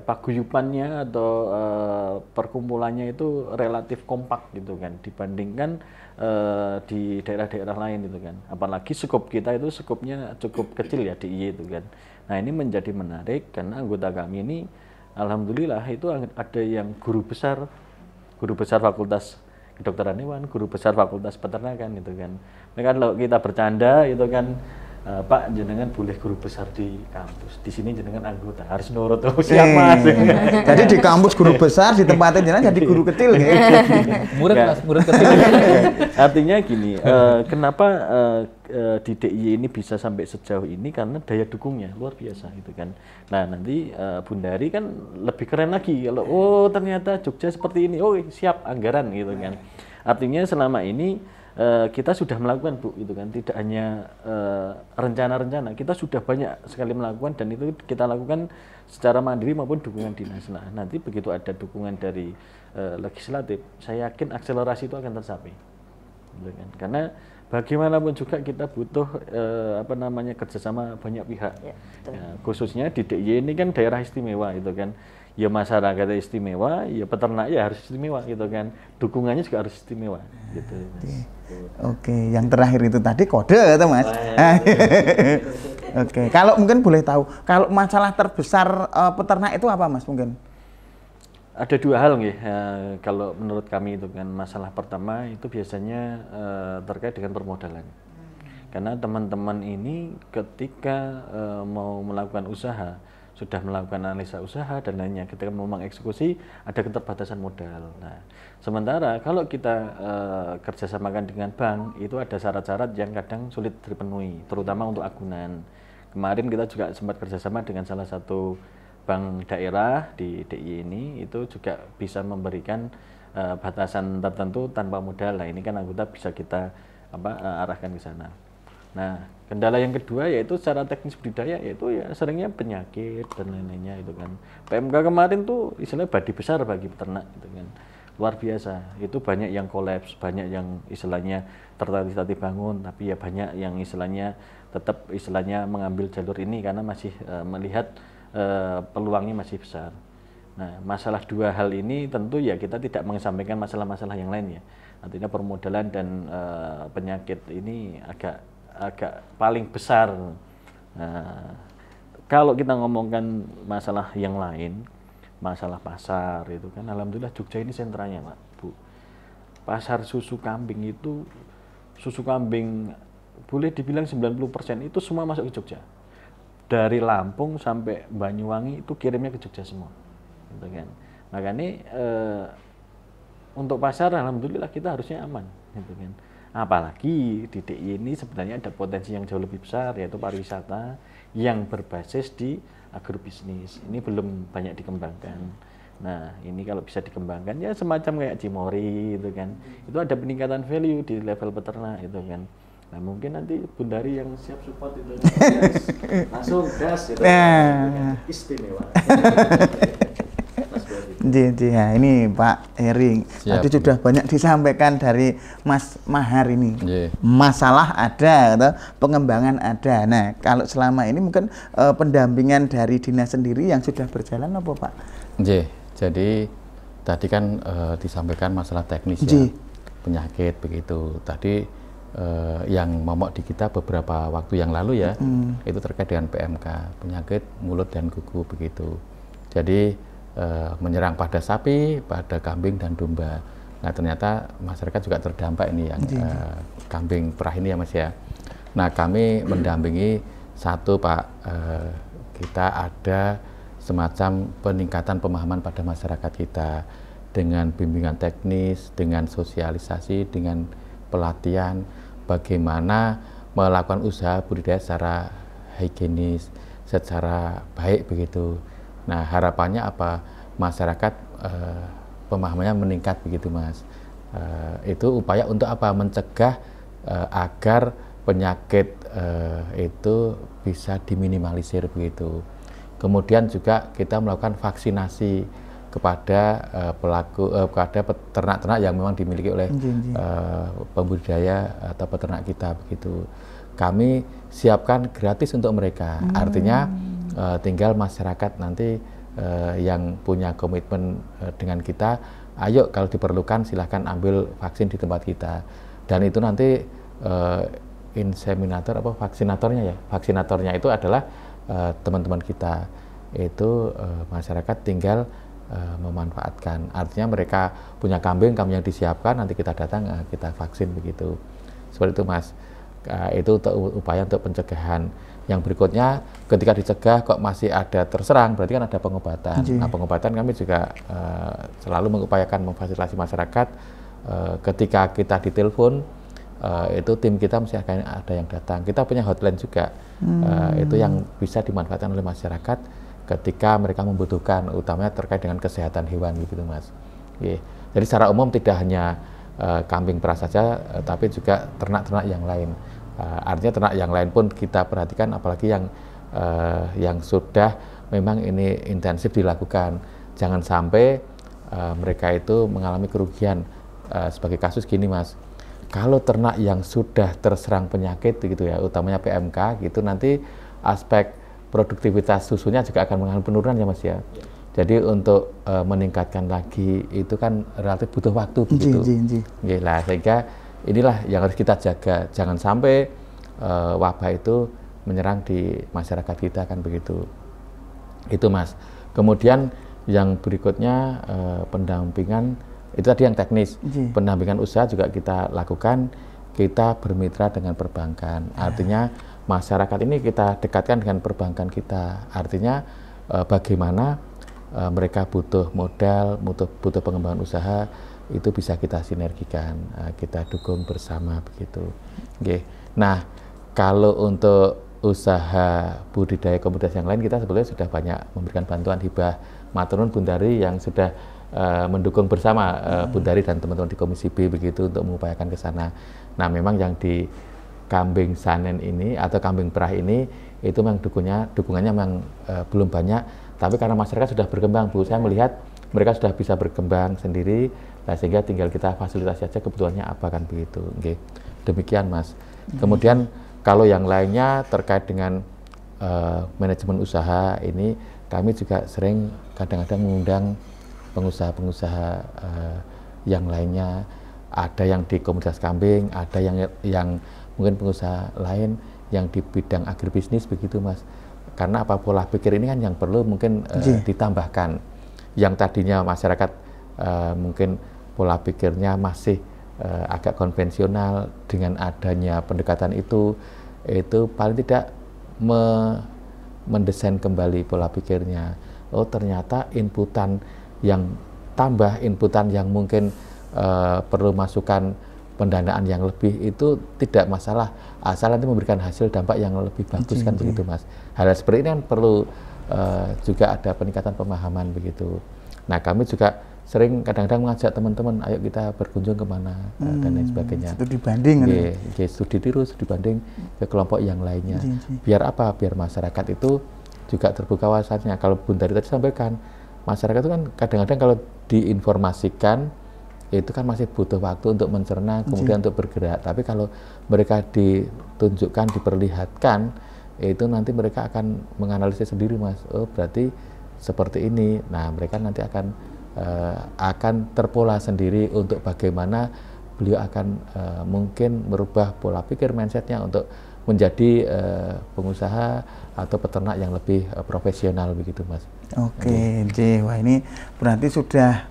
paguyupannya atau perkumpulannya itu relatif kompak gitu kan dibandingkan di daerah-daerah lain gitu kan. Apalagi skop kita itu skopnya cukup kecil ya DIY itu kan. Nah, ini menjadi menarik karena anggota kami ini alhamdulillah itu ada yang guru besar Fakultas Kedokteran Hewan, guru besar Fakultas Peternakan gitu kan. Mereka kalau kita bercanda itu kan, Pak, jenengan boleh guru besar di kampus. Di sini jenengan anggota, harus nurut. Siap Mas. Jadi di kampus guru besar, di tempatnya jenengan jadi guru kecil gitu. Murid Mas, murid kecil. Artinya gini, kenapa di DIY ini bisa sampai sejauh ini karena daya dukungnya luar biasa gitu kan. Nah, nanti Bundari kan lebih keren lagi kalau ternyata Jogja seperti ini. Siap anggaran gitu kan. Artinya selama ini kita sudah melakukan, Bu, itu kan tidak hanya rencana-rencana, kita sudah banyak sekali melakukan dan itu kita lakukan secara mandiri maupun dukungan dinas. Nah, nanti begitu ada dukungan dari legislatif, saya yakin akselerasi itu akan tercapai, gitu kan? Karena bagaimanapun juga kita butuh kerjasama banyak pihak, khususnya di DIY ini kan daerah istimewa itu kan, ya masyarakat istimewa, ya peternak ya harus istimewa gitu kan. Dukungannya juga harus istimewa gitu. Oke, yang terakhir itu tadi kode atau Mas? Oke, kalau mungkin boleh tahu, kalau masalah terbesar peternak itu apa Mas mungkin? Ada dua hal nih, kalau menurut kami itu kan. Masalah pertama itu biasanya terkait dengan permodalan. Karena teman-teman ini ketika mau melakukan usaha, sudah melakukan analisa usaha dan lainnya, ketika mau mengeksekusi ada keterbatasan modal. Nah, sementara kalau kita kerjasamakan dengan bank, itu ada syarat-syarat yang kadang sulit dipenuhi, terutama untuk agunan. Kemarin kita juga sempat kerjasama dengan salah satu bank daerah di DIY ini, itu juga bisa memberikan batasan tertentu tanpa modal. Nah, ini kan anggota bisa kita arahkan ke sana. Nah, kendala yang kedua yaitu secara teknis budidaya, yaitu ya seringnya penyakit dan lain-lainnya itu kan. PMK kemarin tuh istilahnya badi besar bagi peternak gitu kan. Luar biasa. Itu banyak yang kolaps, banyak yang istilahnya tertatih-tatih bangun, tapi ya banyak yang istilahnya tetap istilahnya mengambil jalur ini karena masih melihat peluangnya masih besar. Nah, masalah dua hal ini tentu ya kita tidak mengesampingkan masalah-masalah yang lain ya. Artinya permodalan dan penyakit ini agak paling besar. Nah, kalau kita ngomongkan masalah yang lain, masalah pasar itu kan, alhamdulillah Jogja ini sentranya Pak, Bu. Pasar susu kambing itu, susu kambing boleh dibilang 90% itu semua masuk ke Jogja. Dari Lampung sampai Banyuwangi itu kirimnya ke Jogja semua, gitu kan. Makanya untuk pasar alhamdulillah kita harusnya aman, gitu kan. Apalagi di DIY ini sebenarnya ada potensi yang jauh lebih besar, yaitu pariwisata yang berbasis di agrobisnis. Ini belum banyak dikembangkan. Nah, ini kalau bisa dikembangkan ya semacam kayak Cimory gitu kan. Itu ada peningkatan value di level peternak itu kan. Nah, mungkin nanti Bundari yang siap support itu langsung gas gitu. Istimewa. Ya, ini Pak Heri, tadi sudah banyak disampaikan dari Mas Mahar ini. Masalah ada, atau pengembangan ada. Nah, kalau selama ini mungkin pendampingan dari dinas sendiri yang sudah berjalan apa Pak? Jadi tadi kan disampaikan masalah teknis ya, penyakit begitu. Tadi yang momok di kita beberapa waktu yang lalu ya, itu terkait dengan PMK, penyakit mulut dan kuku begitu. Jadi menyerang pada sapi, pada kambing dan domba. Nah, ternyata masyarakat juga terdampak ini yang kambing perah ini ya Mas ya. Nah, kami mendampingi satu Pak, kita ada semacam peningkatan pemahaman pada masyarakat kita dengan bimbingan teknis, dengan sosialisasi, dengan pelatihan bagaimana melakukan usaha budidaya secara higienis, secara baik begitu. Nah, harapannya apa? Masyarakat pemahamannya meningkat begitu Mas. Itu upaya untuk apa? Mencegah agar penyakit itu bisa diminimalisir begitu. Kemudian juga kita melakukan vaksinasi kepada kepada peternak-ternak yang memang dimiliki oleh pembudidaya atau peternak kita begitu. Kami siapkan gratis untuk mereka. Artinya tinggal masyarakat nanti yang punya komitmen dengan kita, ayo kalau diperlukan silahkan ambil vaksin di tempat kita. Dan itu nanti inseminator vaksinatornya ya, vaksinatornya itu adalah teman-teman kita. Itu masyarakat tinggal memanfaatkan. Artinya mereka punya kambing yang disiapkan, nanti kita datang kita vaksin begitu. Seperti itu Mas. Itu upaya untuk pencegahan. Yang berikutnya, ketika dicegah kok masih ada terserang, berarti kan ada pengobatan. Nah, pengobatan kami juga selalu mengupayakan memfasilitasi masyarakat. Ketika kita ditelepon, itu tim kita mesti ada yang datang. Kita punya hotline juga, itu yang bisa dimanfaatkan oleh masyarakat ketika mereka membutuhkan, utamanya terkait dengan kesehatan hewan gitu Mas. Jadi secara umum tidak hanya kambing perah saja, tapi juga ternak-ternak yang lain. Artinya ternak yang lain pun kita perhatikan, apalagi yang sudah memang ini intensif dilakukan. Jangan sampai mereka itu mengalami kerugian. Sebagai kasus gini Mas, kalau ternak yang sudah terserang penyakit gitu ya, utamanya PMK gitu, nanti aspek produktivitas susunya juga akan mengalami penurunan ya Mas ya. Jadi untuk meningkatkan lagi itu kan relatif butuh waktu begitu. Lah, sehingga inilah yang harus kita jaga, jangan sampai wabah itu menyerang di masyarakat kita kan begitu. Itu Mas. Kemudian yang berikutnya pendampingan itu tadi yang teknis. Pendampingan usaha juga kita lakukan, kita bermitra dengan perbankan. Artinya masyarakat ini kita dekatkan dengan perbankan kita. Artinya bagaimana mereka butuh modal, butuh pengembangan usaha, itu bisa kita sinergikan, kita dukung bersama begitu. Nah, kalau untuk usaha budidaya komoditas yang lain, kita sebetulnya sudah banyak memberikan bantuan hibah matur nuwun Bundari yang sudah mendukung bersama Bundari dan teman-teman di Komisi B begitu untuk mengupayakan ke sana. Nah, memang yang di kambing sanen ini atau kambing perah ini itu memang dukungannya memang belum banyak. Tapi karena masyarakat sudah berkembang, Bu, saya melihat mereka sudah bisa berkembang sendiri, nah sehingga tinggal kita fasilitasi saja kebutuhannya apa kan begitu. Demikian Mas. Kemudian kalau yang lainnya terkait dengan manajemen usaha ini, kami juga sering kadang-kadang mengundang pengusaha-pengusaha yang lainnya. Ada yang di komunitas kambing, ada yang mungkin pengusaha lain yang di bidang agribisnis begitu Mas. Karena apa, pola pikir ini kan yang perlu mungkin ditambahkan. Yang tadinya masyarakat mungkin pola pikirnya masih agak konvensional, dengan adanya pendekatan itu paling tidak mendesain kembali pola pikirnya. Oh, ternyata inputan yang mungkin perlu masukan pendanaan yang lebih itu tidak masalah, asal nanti memberikan hasil dampak yang lebih bagus kan begitu Mas. Hal seperti ini kan perlu juga ada peningkatan pemahaman begitu. Nah, kami juga sering kadang-kadang mengajak teman-teman, ayo kita berkunjung kemana dan lain sebagainya. Studi banding kan? Studi tiru, studi banding ke kelompok yang lainnya. Biar apa? Biar masyarakat itu juga terbuka wawasannya. Kalau Bundari tadi sampaikan, masyarakat itu kan kadang-kadang kalau diinformasikan itu kan masih butuh waktu untuk mencerna, kemudian untuk bergerak. Tapi kalau mereka ditunjukkan, diperlihatkan, itu nanti mereka akan menganalisis sendiri Mas. Oh, berarti seperti ini. Nah, mereka nanti akan terpola sendiri untuk bagaimana beliau akan mungkin merubah pola pikir, mindsetnya untuk menjadi pengusaha atau peternak yang lebih profesional begitu Mas. Oke, wah ini berarti sudah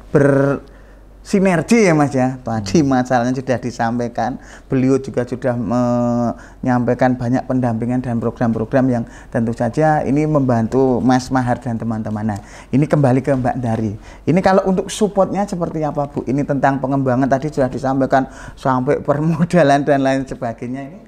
sinergi ya Mas ya. Tadi masalahnya sudah disampaikan, beliau juga sudah menyampaikan banyak pendampingan dan program-program yang tentu saja ini membantu Mas Mahar dan teman-teman. Nah, ini kembali ke Mbak Dari. Ini kalau untuk supportnya seperti apa Bu? Ini tentang pengembangan tadi sudah disampaikan sampai permodalan dan lain sebagainya ini.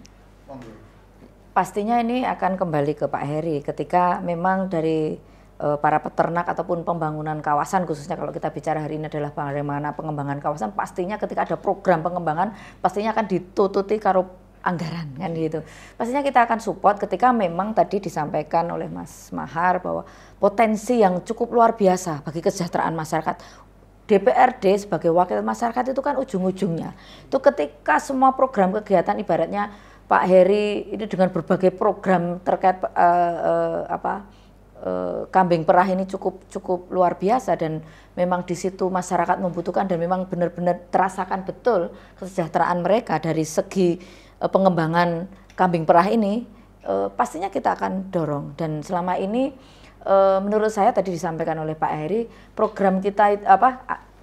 Pastinya ini akan kembali ke Pak Heri ketika memang dari para peternak ataupun pembangunan kawasan, khususnya kalau kita bicara hari ini adalah bagaimana pengembangan kawasan, pastinya ketika ada program pengembangan pastinya akan ditututi karo anggaran kan gitu. Pastinya kita akan support ketika memang tadi disampaikan oleh Mas Mahar bahwa potensi yang cukup luar biasa bagi kesejahteraan masyarakat. DPRD sebagai wakil masyarakat itu kan ujung-ujungnya itu ketika semua program kegiatan, ibaratnya Pak Heri ini dengan berbagai program terkait kambing perah ini cukup luar biasa, dan memang di situ masyarakat membutuhkan dan memang benar-benar terasakan betul kesejahteraan mereka dari segi pengembangan kambing perah ini, pastinya kita akan dorong. Dan selama ini menurut saya tadi disampaikan oleh Pak Heri, program kita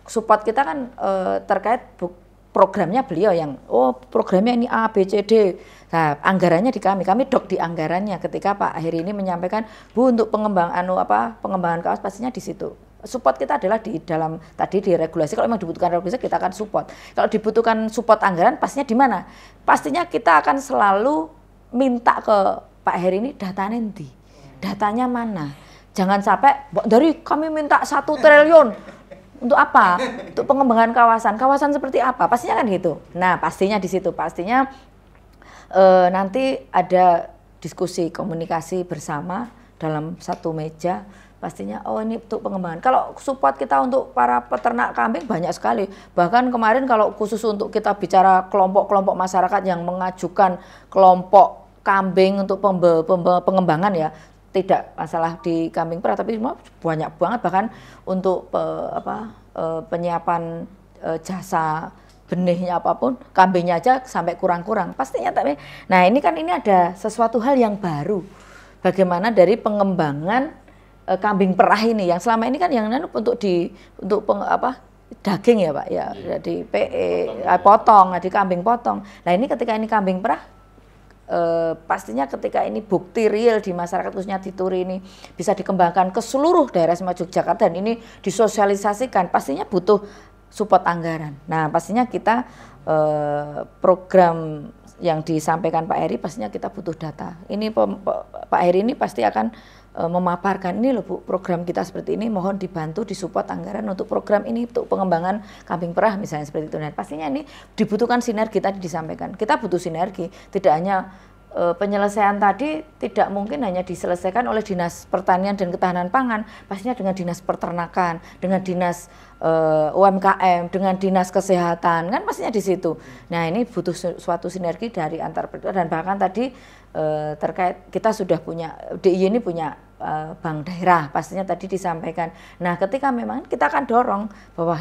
support kita kan terkait programnya beliau yang programnya ini A, B, C, D. Nah, anggarannya di kami dok di anggarannya ketika Pak Heri ini menyampaikan, Bu, untuk pengembangan kawas pastinya di situ. Support kita adalah di dalam tadi di regulasi. Kalau memang dibutuhkan regulasi kita akan support. Kalau dibutuhkan support anggaran pastinya di mana? Pastinya kita akan selalu minta ke Pak Heri ini datanya nanti. Datanya mana? Jangan sampai dari kami minta 1 triliun. Untuk apa? Untuk pengembangan kawasan. Kawasan seperti apa? Pastinya kan gitu. Nah, pastinya di situ. Pastinya nanti ada diskusi komunikasi bersama dalam satu meja. Pastinya ini untuk pengembangan. Kalau support kita untuk para peternak kambing banyak sekali. Bahkan kemarin kalau khusus untuk kita bicara kelompok-kelompok masyarakat yang mengajukan kelompok kambing untuk pengembangan ya. tidak masalah di kambing perah, tapi semua banyak banget, bahkan untuk penyiapan jasa benihnya apapun, kambingnya aja sampai kurang-kurang pastinya. Tapi nah ini ada sesuatu hal yang baru, bagaimana dari pengembangan kambing perah ini yang selama ini kan yang untuk daging ya Pak ya, di PE potong, di kambing potong. Nah ini ketika ini kambing perah, pastinya ketika ini bukti real di masyarakat khususnya di Turi ini bisa dikembangkan ke seluruh daerah Semarang Yogyakarta dan ini disosialisasikan, pastinya butuh support anggaran. Nah pastinya kita program yang disampaikan Pak Heri pastinya kita butuh data. Ini Pak Heri ini pasti akan memaparkan, ini loh Bu, program kita seperti ini, mohon dibantu disupport anggaran untuk program ini, untuk pengembangan kambing perah misalnya seperti itu. Dan pastinya ini dibutuhkan sinergi, tadi disampaikan. Kita butuh sinergi, tidak hanya penyelesaian tadi tidak mungkin hanya diselesaikan oleh Dinas Pertanian dan Ketahanan Pangan, pastinya dengan Dinas Peternakan, dengan Dinas UMKM, dengan Dinas Kesehatan, kan pastinya di situ. Nah ini butuh suatu sinergi dari antar dan bahkan tadi terkait kita sudah punya, DIY ini punya bank daerah, pastinya tadi disampaikan. Nah ketika memang kita akan dorong bahwa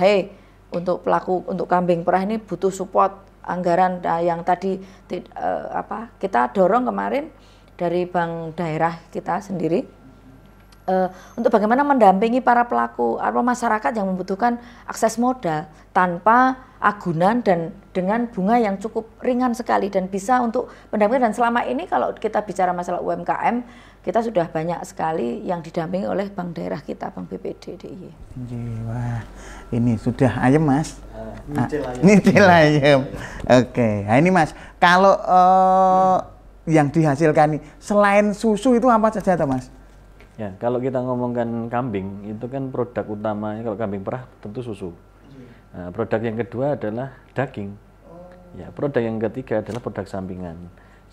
untuk untuk kambing perah ini butuh support anggaran yang tadi kita dorong kemarin dari bank daerah kita sendiri untuk bagaimana mendampingi para pelaku atau masyarakat yang membutuhkan akses modal tanpa agunan dan dengan bunga yang cukup ringan sekali dan bisa untuk pendampingan. Dan selama ini kalau kita bicara masalah UMKM, kita sudah banyak sekali yang didampingi oleh bank daerah kita, Bank BPD DIY. Wah, ini sudah ayam Mas. Nyicil ayam. Oke, nah ini Mas, kalau yang dihasilkan ini selain susu itu apa saja tuh Mas? Ya, kalau kita ngomongkan kambing itu kan produk utamanya kalau kambing perah tentu susu. Nah, produk yang kedua adalah daging. Ya, produk yang ketiga adalah produk sampingan.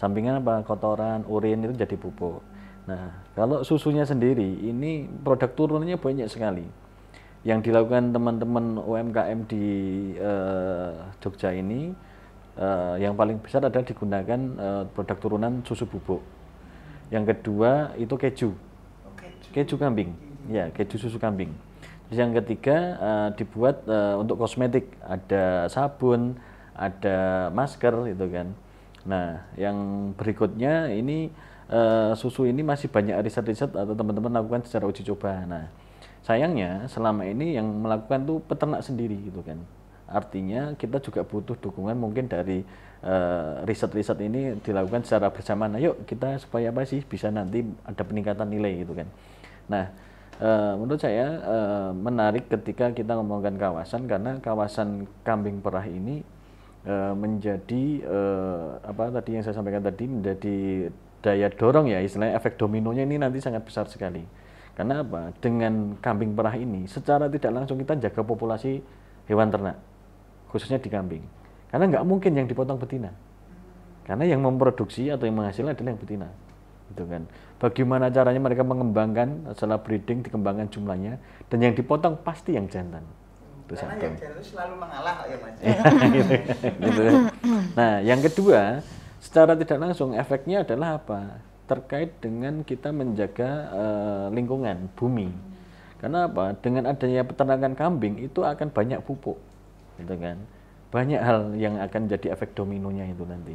Sampingan apa? Kotoran, urin itu jadi pupuk. Nah, kalau susunya sendiri ini produk turunannya banyak sekali. Yang dilakukan teman-teman UMKM di Jogja ini yang paling besar adalah digunakan produk turunan susu bubuk. Yang kedua itu keju kambing, ya keju susu kambing. Terus yang ketiga dibuat untuk kosmetik, ada sabun, ada masker gitu kan. Nah yang berikutnya ini susu ini masih banyak riset-riset atau teman-teman lakukan secara uji coba. Nah sayangnya selama ini yang melakukan tuh peternak sendiri gitu kan. Artinya kita juga butuh dukungan mungkin dari riset-riset ini dilakukan secara bersamaan. Nah, yuk kita supaya apa sih bisa nanti ada peningkatan nilai gitu kan. Nah menurut saya menarik ketika kita ngomongkan kawasan karena kawasan kambing perah ini menjadi apa tadi yang saya sampaikan tadi menjadi daya dorong ya istilahnya efek dominonya ini nanti sangat besar sekali. Karena apa? Dengan kambing perah ini secara tidak langsung kita jaga populasi hewan ternak, khususnya di kambing. Karena nggak mungkin yang dipotong betina. Karena yang memproduksi atau yang menghasilkan adalah yang betina. Gitu kan. Bagaimana caranya mereka mengembangkan setelah breeding, dikembangkan jumlahnya, dan yang dipotong pasti yang jantan. Karena yang jantan selalu mengalah ya Mas. Gitu. Nah, yang kedua, secara tidak langsung efeknya adalah apa? Terkait dengan kita menjaga lingkungan bumi. Karena apa? Dengan adanya peternakan kambing itu akan banyak pupuk, gitu kan? Banyak hal yang akan jadi efek dominonya itu nanti.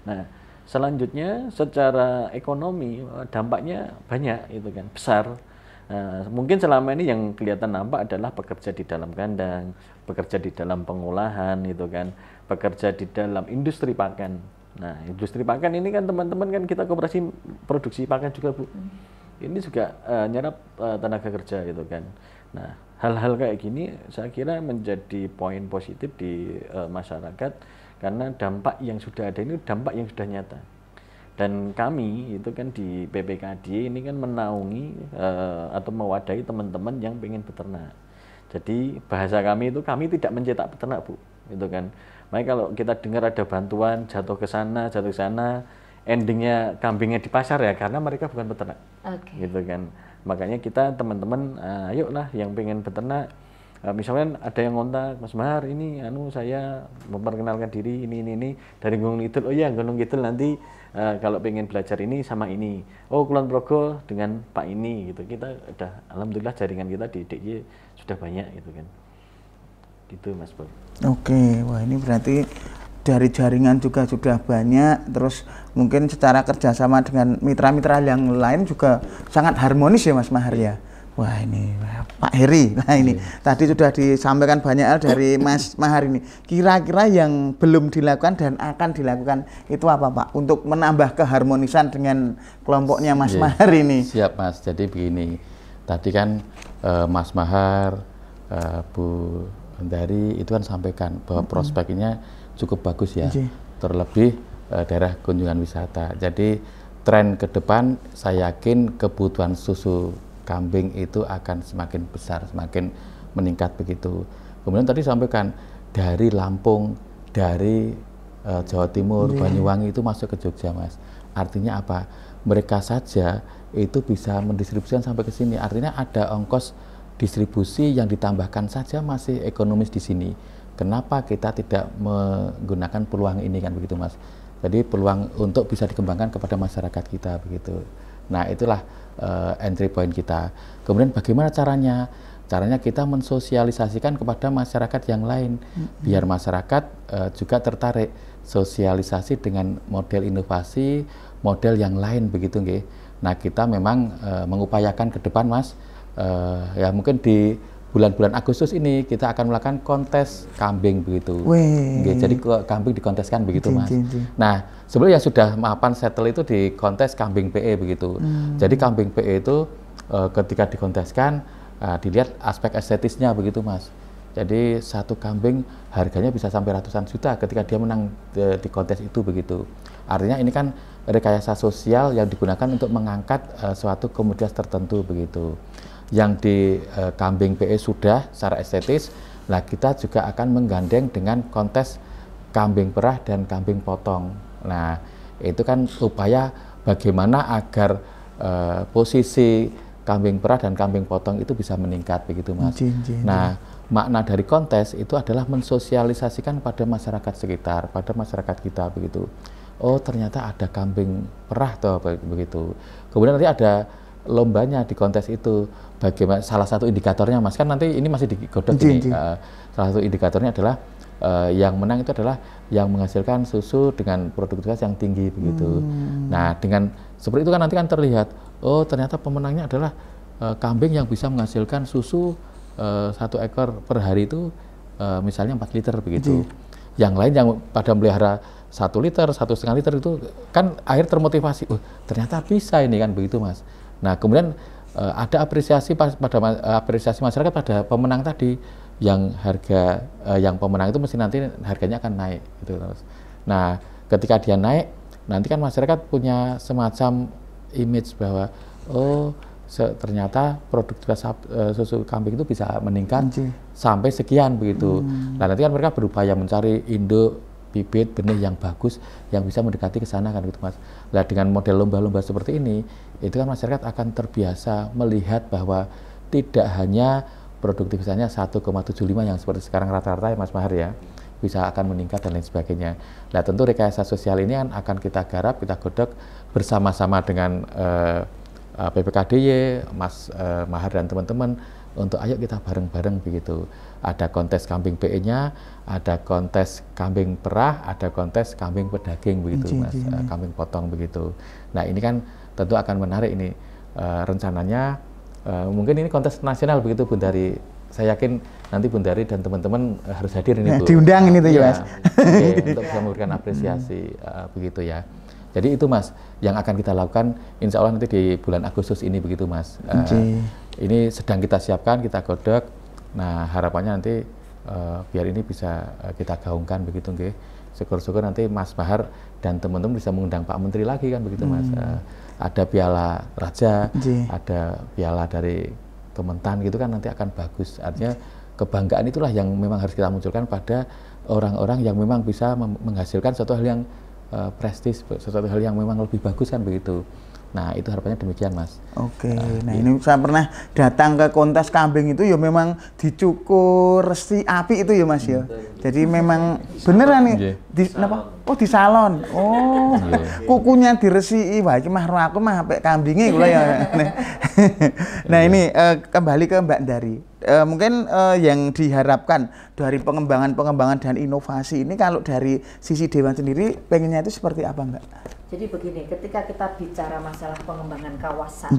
Nah, selanjutnya secara ekonomi dampaknya banyak, itu kan besar. Nah, mungkin selama ini yang kelihatan nampak adalah pekerja di dalam kandang, bekerja di dalam pengolahan, itu kan, bekerja di dalam industri pakan. Nah, industri pakan ini kan teman-teman kan kita koperasi produksi pakan juga Bu. Ini juga nyerap tenaga kerja gitu kan. Nah, hal-hal kayak gini saya kira menjadi poin positif di masyarakat karena dampak yang sudah ada ini dampak yang sudah nyata. Dan kami itu kan di PPKD ini kan menaungi atau mewadahi teman-teman yang pengen beternak. Jadi bahasa kami itu kami tidak mencetak peternak Bu, gitu kan. Makanya kalau kita dengar ada bantuan jatuh ke sana, endingnya kambingnya di pasar ya karena mereka bukan peternak, gitu kan. Makanya kita teman-teman, ayolah yang pengen beternak Misalnya ada yang ngontak, Mas Mahar ini saya memperkenalkan diri ini dari Gunung Kidul. Oh iya, Gunung Kidul nanti kalau pengen belajar ini sama ini. Oh, Kulon Progo dengan Pak ini gitu. Kita udah alhamdulillah jaringan kita di DIY sudah banyak gitu kan. Gitu Mas Boy. Oke, wah ini berarti dari jaringan juga sudah banyak, terus mungkin secara kerjasama dengan mitra-mitra yang lain juga sangat harmonis ya Mas Mahar ya. Wah ini Pak Heri, nah ini tadi sudah disampaikan banyak hal dari Mas Mahar ini. Kira-kira yang belum dilakukan dan akan dilakukan itu apa Pak? Untuk menambah keharmonisan dengan kelompoknya Mas Mahar ini. Siap Mas, jadi begini, tadi kan Mas Mahar, Bu Hendari itu kan sampaikan bahwa prospeknya cukup bagus ya, terlebih daerah kunjungan wisata. Jadi tren ke depan saya yakin kebutuhan susu kambing itu akan semakin besar, semakin meningkat begitu. Kemudian tadi sampaikan dari Lampung, dari Jawa Timur, Banyuwangi itu masuk ke Jogja Mas. Artinya apa? Mereka saja itu bisa mendistribusikan sampai ke sini. Artinya ada ongkos distribusi yang ditambahkan saja masih ekonomis di sini. Kenapa kita tidak menggunakan peluang ini kan begitu Mas? Jadi peluang untuk bisa dikembangkan kepada masyarakat kita begitu. Nah itulah entry point kita. Kemudian bagaimana caranya? Caranya kita mensosialisasikan kepada masyarakat yang lain, biar masyarakat juga tertarik sosialisasi dengan model inovasi, model yang lain begitu nggih. Nah kita memang mengupayakan ke depan Mas, ya mungkin di bulan-bulan Agustus ini kita akan melakukan kontes kambing begitu. Jadi kambing dikonteskan begitu Mas. Nah sebelumnya sudah mapan settle itu di kontes kambing PE begitu. Jadi kambing PE itu ketika dikonteskan dilihat aspek estetisnya begitu Mas. Jadi satu kambing harganya bisa sampai ratusan juta ketika dia menang di kontes itu begitu. Artinya ini kan rekayasa sosial yang digunakan untuk mengangkat suatu komoditas tertentu begitu. Yang di kambing PE sudah secara estetis, nah kita juga akan menggandeng dengan kontes kambing perah dan kambing potong. Nah itu kan upaya bagaimana agar posisi kambing perah dan kambing potong itu bisa meningkat begitu Mas. Nah makna dari kontes itu adalah mensosialisasikan pada masyarakat sekitar, pada masyarakat kita begitu. Oh ternyata ada kambing perah toh begitu. Kemudian nanti ada lombanya di kontes itu. Bagaimana salah satu indikatornya Mas, kan nanti ini masih digodok ini. Salah satu indikatornya adalah yang menang itu adalah yang menghasilkan susu dengan produktivitas yang tinggi begitu. Nah dengan seperti itu kan nanti kan terlihat, oh ternyata pemenangnya adalah kambing yang bisa menghasilkan susu 1 ekor per hari itu misalnya 4 liter begitu. Yang lain yang pada melihara 1 liter, 1,5 liter itu kan akhir termotivasi, oh ternyata bisa ini kan begitu Mas. Nah kemudian ada apresiasi apresiasi masyarakat pada pemenang tadi, yang harga yang pemenang itu mesti nanti harganya akan naik gitu. Nah ketika dia naik nanti kan masyarakat punya semacam image bahwa oh ternyata produktivitas susu kambing itu bisa meningkat sampai sekian begitu. Nah nanti kan mereka berupaya mencari induk bibit benih yang bagus yang bisa mendekati ke sana kan gitu Mas. Nah dengan model lomba-lomba seperti ini itu kan masyarakat akan terbiasa melihat bahwa tidak hanya produktivitasnya 1,75 yang seperti sekarang rata-rata ya Mas Mahar ya, bisa akan meningkat dan lain sebagainya. Nah tentu rekayasa sosial ini kan akan kita garap, kita godok bersama-sama dengan PPKDY, Mas Mahar dan teman-teman untuk ayo kita bareng-bareng begitu. Ada kontes kambing PE-nya, ada kontes kambing perah, ada kontes kambing pedaging begitu Mas, kambing potong begitu. Nah ini kan tentu akan menarik ini rencananya. Mungkin ini kontes nasional begitu Bun Dari. Saya yakin nanti Bun Dari dan teman-teman harus hadir ini Bu. Diundang ini tuh ya Mas. Untuk bisa memberikan apresiasi begitu ya. Jadi itu Mas yang akan kita lakukan insya Allah nanti di bulan Agustus ini begitu Mas. Ini sedang kita siapkan, kita godok. Nah harapannya nanti biar ini bisa kita gaungkan begitu nggih. Syukur-syukur nanti Mas Mahar dan teman-teman bisa mengundang Pak Menteri lagi kan begitu Mas. Ada piala raja, ada piala dari Kementan gitu kan nanti akan bagus. Artinya kebanggaan itulah yang memang harus kita munculkan pada orang-orang yang memang bisa menghasilkan suatu hal yang prestis, sesuatu hal yang memang lebih bagus kan begitu. Nah, itu harapannya demikian, Mas. Oke, nah ini saya pernah datang ke kontes kambing itu ya memang dicukur resi api itu ya Mas ya. Jadi memang beneran nih di kenapa? Oh di salon. Oh, kukunya diresi. Wah, iki mah aku mah apik kambinge kula ya. Nah, ini kembali ke Mbak Ndari. Mungkin yang diharapkan dari pengembangan dan inovasi ini kalau dari sisi Dewan sendiri pengennya itu seperti apa Mbak? Jadi begini, ketika kita bicara masalah pengembangan kawasan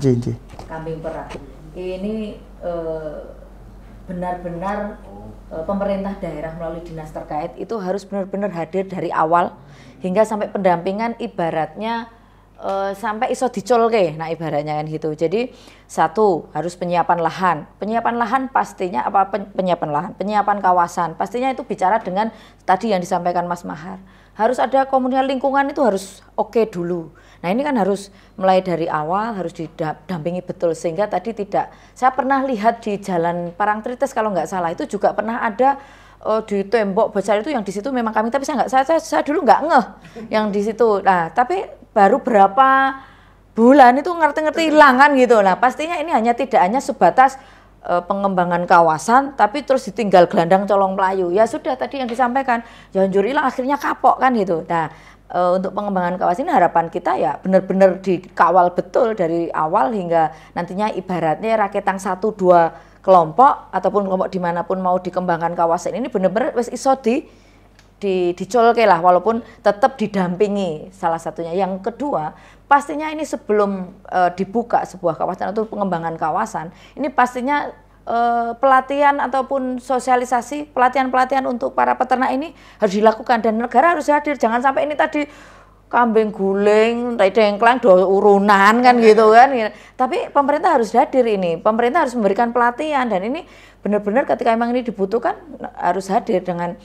Kambing Perah, ini benar-benar pemerintah daerah melalui dinas terkait itu harus benar-benar hadir dari awal hingga sampai pendampingan, ibaratnya sampai iso dicolke, nah ibaratnya kan gitu. Jadi satu, harus penyiapan lahan pastinya apa, penyiapan kawasan, pastinya itu bicara dengan tadi yang disampaikan Mas Mahar. Harus ada komunitas lingkungan itu harus oke dulu. Nah ini kan harus mulai dari awal, harus didampingi betul sehingga tadi tidak. Saya pernah lihat di Jalan Parangtritis kalau nggak salah itu juga pernah ada di tembok besar itu yang di situ memang kami, tapi saya dulu nggak ngeh yang di situ. Nah tapi baru berapa bulan itu ngerti-ngerti hilang kan gitu. Nah pastinya ini tidak hanya sebatas pengembangan kawasan tapi terus ditinggal gelandang colong Melayu. Ya sudah tadi yang disampaikan, janjur hilang akhirnya kapok kan gitu. Nah, untuk pengembangan kawasan ini harapan kita ya benar-benar dikawal betul dari awal hingga nantinya ibaratnya raketang 1-2 kelompok ataupun kelompok dimanapun mau dikembangkan kawasan ini benar-benar wis iso dicolke lah, walaupun tetap didampingi salah satunya. Yang kedua, pastinya ini sebelum dibuka sebuah kawasan atau pengembangan kawasan, ini pastinya pelatihan ataupun sosialisasi, pelatihan untuk para peternak ini harus dilakukan dan negara harus hadir. Jangan sampai ini tadi kambing guling, dengklang, urunan kan gitu kan. Tapi pemerintah harus hadir ini, pemerintah harus memberikan pelatihan dan ini benar-benar ketika memang ini dibutuhkan harus hadir dengan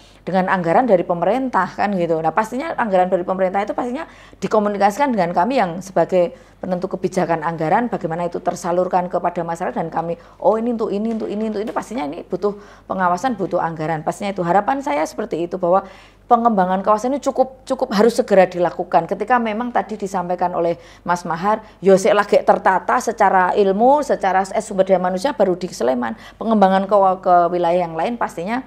anggaran dari pemerintah kan gitu. Nah pastinya anggaran dari pemerintah itu pastinya dikomunikasikan dengan kami yang sebagai penentu kebijakan anggaran, bagaimana itu tersalurkan kepada masyarakat dan kami ini untuk ini pastinya ini butuh pengawasan, butuh anggaran. Pastinya itu harapan saya seperti itu bahwa pengembangan kawasan ini cukup harus segera dilakukan. Ketika memang tadi disampaikan oleh Mas Mahar, yosek lagi tertata secara ilmu, secara sumber daya manusia baru di Sleman. Pengembangan ke wilayah yang lain pastinya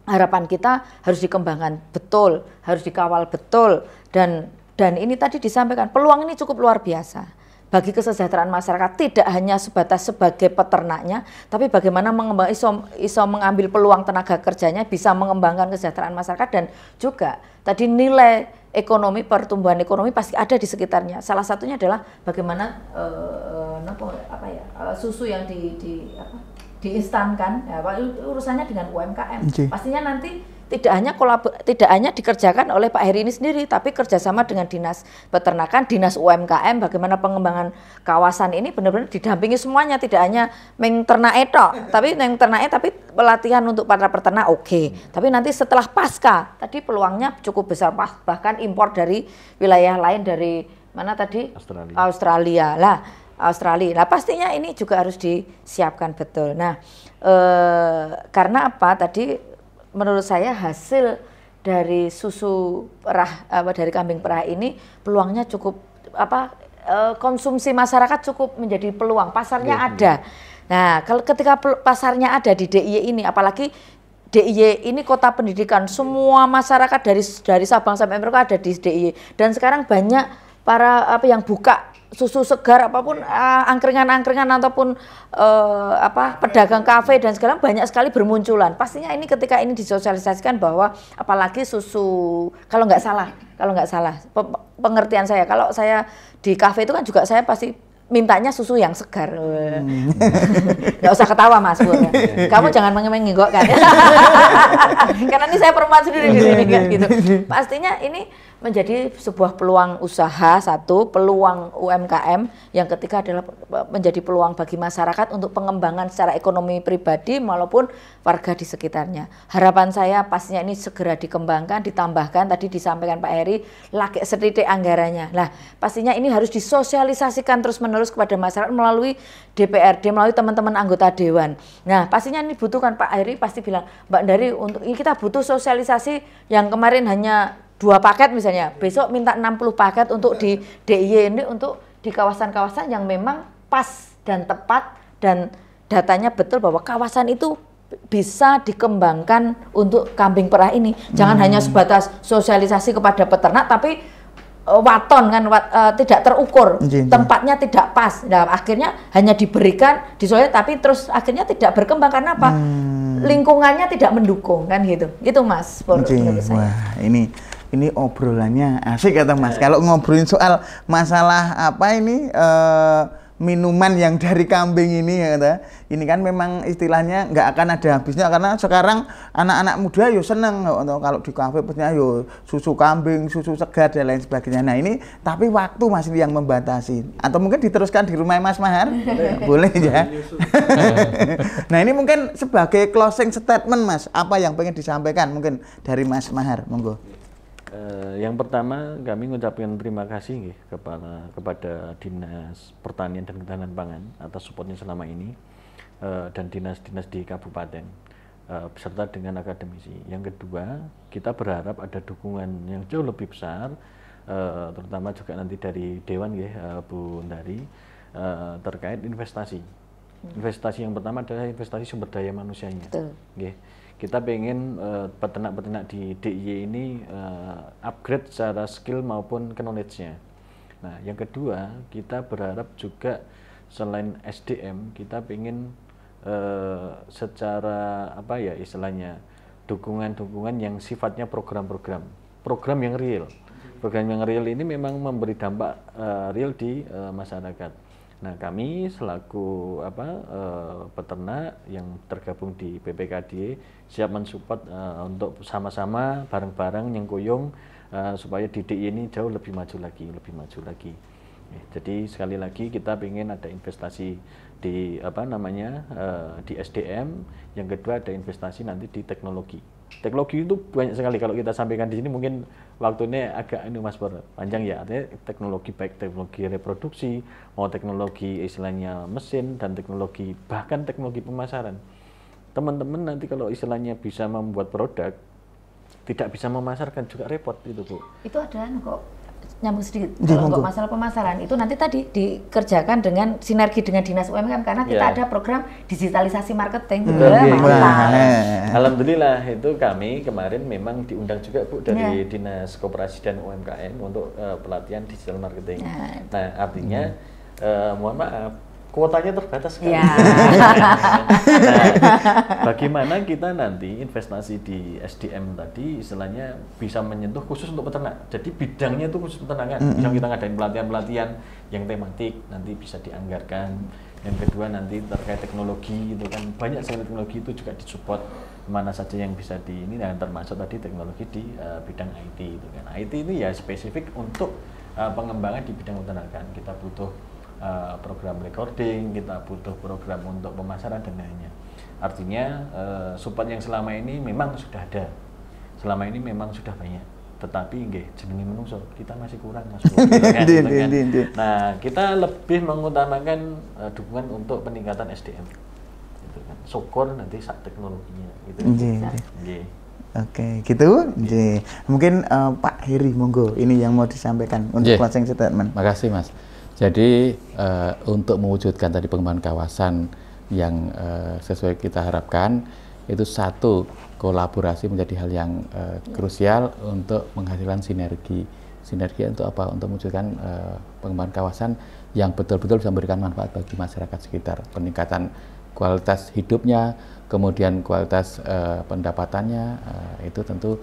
harapan kita harus dikembangkan betul, harus dikawal betul dan ini tadi disampaikan peluang ini cukup luar biasa bagi kesejahteraan masyarakat, tidak hanya sebatas sebagai peternaknya, tapi bagaimana iso mengambil peluang tenaga kerjanya, bisa mengembangkan kesejahteraan masyarakat dan juga tadi nilai ekonomi, pertumbuhan ekonomi pasti ada di sekitarnya. Salah satunya adalah bagaimana susu yang diinstankan, ya, urusannya dengan UMKM. Pastinya nanti tidak hanya dikerjakan oleh Pak Heri ini sendiri, tapi kerjasama dengan Dinas Peternakan, Dinas UMKM, bagaimana pengembangan kawasan ini benar-benar didampingi semuanya, tidak hanya ternak tapi tapi pelatihan untuk para peternak tapi nanti setelah pasca, tadi peluangnya cukup besar, bahkan impor dari wilayah lain dari mana tadi? Australia. Nah pastinya ini juga harus disiapkan betul. Nah karena apa tadi? Menurut saya hasil dari susu perah dari kambing perah ini peluangnya cukup konsumsi masyarakat cukup menjadi peluang, pasarnya ada. Nah, kalau ketika pasarnya ada di DIY ini, apalagi DIY ini kota pendidikan, semua masyarakat dari Sabang sampai Merauke ada di DIY dan sekarang banyak para yang buka susu segar apapun, angkringan-angkringan ataupun pedagang kafe dan segala banyak sekali bermunculan. Pastinya ini ketika ini disosialisasikan bahwa apalagi susu kalau nggak salah pengertian saya, kalau saya di kafe itu kan juga saya pasti mintanya susu yang segar. Nggak usah ketawa Mas Pur. Kamu jangan mengenggok kan. Karena ini saya perempuan sendiri di sini kan gitu. Pastinya ini menjadi sebuah peluang usaha, satu peluang UMKM yang ketiga adalah menjadi peluang bagi masyarakat untuk pengembangan secara ekonomi pribadi maupun warga di sekitarnya. Harapan saya pastinya ini segera dikembangkan, ditambahkan tadi disampaikan Pak Heri lagi setitik anggarannya. Nah, pastinya ini harus disosialisasikan terus-menerus kepada masyarakat melalui DPRD, melalui teman-teman anggota dewan. Nah, pastinya ini butuhkan Pak Heri pasti bilang, Mbak Ndari untuk ini kita butuh sosialisasi yang kemarin hanya 2 paket misalnya, besok minta 60 paket untuk di DIY ini untuk di kawasan-kawasan yang memang pas dan tepat dan datanya betul bahwa kawasan itu bisa dikembangkan untuk kambing perah ini. Jangan hanya sebatas sosialisasi kepada peternak tapi waton kan tidak terukur, tempatnya tidak pas. Nah, akhirnya hanya diberikan tapi terus akhirnya tidak berkembang karena apa? Lingkungannya tidak mendukung kan gitu. Gitu Mas menurut saya. Wah, ini obrolannya asik kata Mas. Kalau ngobrolin soal masalah apa ini minuman yang dari kambing ini ya, ini kan memang istilahnya nggak akan ada habisnya karena sekarang anak-anak muda yo seneng kalau di kafe punya yo susu kambing, susu segar dan lain sebagainya. Nah ini tapi waktu masih yang membatasi atau mungkin diteruskan di rumah Mas Mahar boleh ya. Nah ini mungkin sebagai closing statement Mas, apa yang pengen disampaikan mungkin dari Mas Mahar, monggo. Yang pertama kami mengucapkan terima kasih kepada Dinas Pertanian dan Ketahanan Pangan atas supportnya selama ini dan dinas-dinas di kabupaten beserta dengan akademisi. Yang kedua, kita berharap ada dukungan yang jauh lebih besar terutama juga nanti dari Dewan Bu Ndari terkait investasi. Investasi yang pertama adalah investasi sumber daya manusianya. Kita pengen peternak-peternak di DIY ini upgrade secara skill maupun knowledge-nya. Nah, yang kedua, kita berharap juga selain SDM, kita pengen secara apa ya istilahnya dukungan-dukungan yang sifatnya program-program yang real. Program yang real ini memang memberi dampak real di masyarakat. Nah, kami selaku peternak yang tergabung di PPKD siap mensupport untuk sama-sama bareng-bareng nyengkuyung supaya DDI ini jauh lebih maju lagi. Jadi sekali lagi kita ingin ada investasi di di SDM, yang kedua ada investasi nanti di teknologi. Teknologi itu banyak sekali kalau kita sampaikan di sini mungkin waktunya agak Mas panjang ya. Artinya teknologi baik teknologi reproduksi, mau teknologi istilahnya mesin dan teknologi bahkan teknologi pemasaran. Teman-teman nanti kalau istilahnya bisa membuat produk tidak bisa memasarkan juga repot itu Bu. Itu ada kok nyambung sedikit. Kalau untuk masalah pemasaran itu nanti tadi dikerjakan dengan sinergi dengan Dinas UMKM karena kita ada program digitalisasi marketing. Alhamdulillah itu kami kemarin memang diundang juga Bu dari Dinas Koperasi dan UMKM untuk pelatihan digital marketing. Nah, artinya mohon maaf kuotanya terbatas sekali. Nah, bagaimana kita nanti investasi di SDM tadi istilahnya bisa menyentuh khusus untuk peternak. Jadi bidangnya itu khusus peternakan. Misal kita ngadain pelatihan-pelatihan yang tematik nanti bisa dianggarkan. Yang kedua nanti terkait teknologi itu kan banyak sekali teknologi itu juga disupport mana saja yang bisa di ini dan termasuk tadi teknologi di bidang IT itu kan. IT itu ya spesifik untuk pengembangan di bidang peternakan. Kita butuh program recording, kita butuh program untuk pemasaran dan lainnya. Artinya support yang selama ini memang sudah ada, selama ini memang sudah banyak. Tetapi jenenge menungso kita masih kurang Mas. Nah kita lebih mengutamakan dukungan untuk peningkatan SDM. Gitu kan. Syukur nanti saat teknologinya. Gitu. Oke, gitu. Mungkin Pak Heri, monggo. Ini yang mau disampaikan untuk closing statement. Makasih Mas. Jadi untuk mewujudkan tadi pengembangan kawasan yang sesuai kita harapkan, itu satu, kolaborasi menjadi hal yang krusial untuk menghasilkan sinergi. Sinergi untuk apa? Untuk mewujudkan pengembangan kawasan yang betul-betul bisa memberikan manfaat bagi masyarakat sekitar. Peningkatan kualitas hidupnya, kemudian kualitas pendapatannya, itu tentu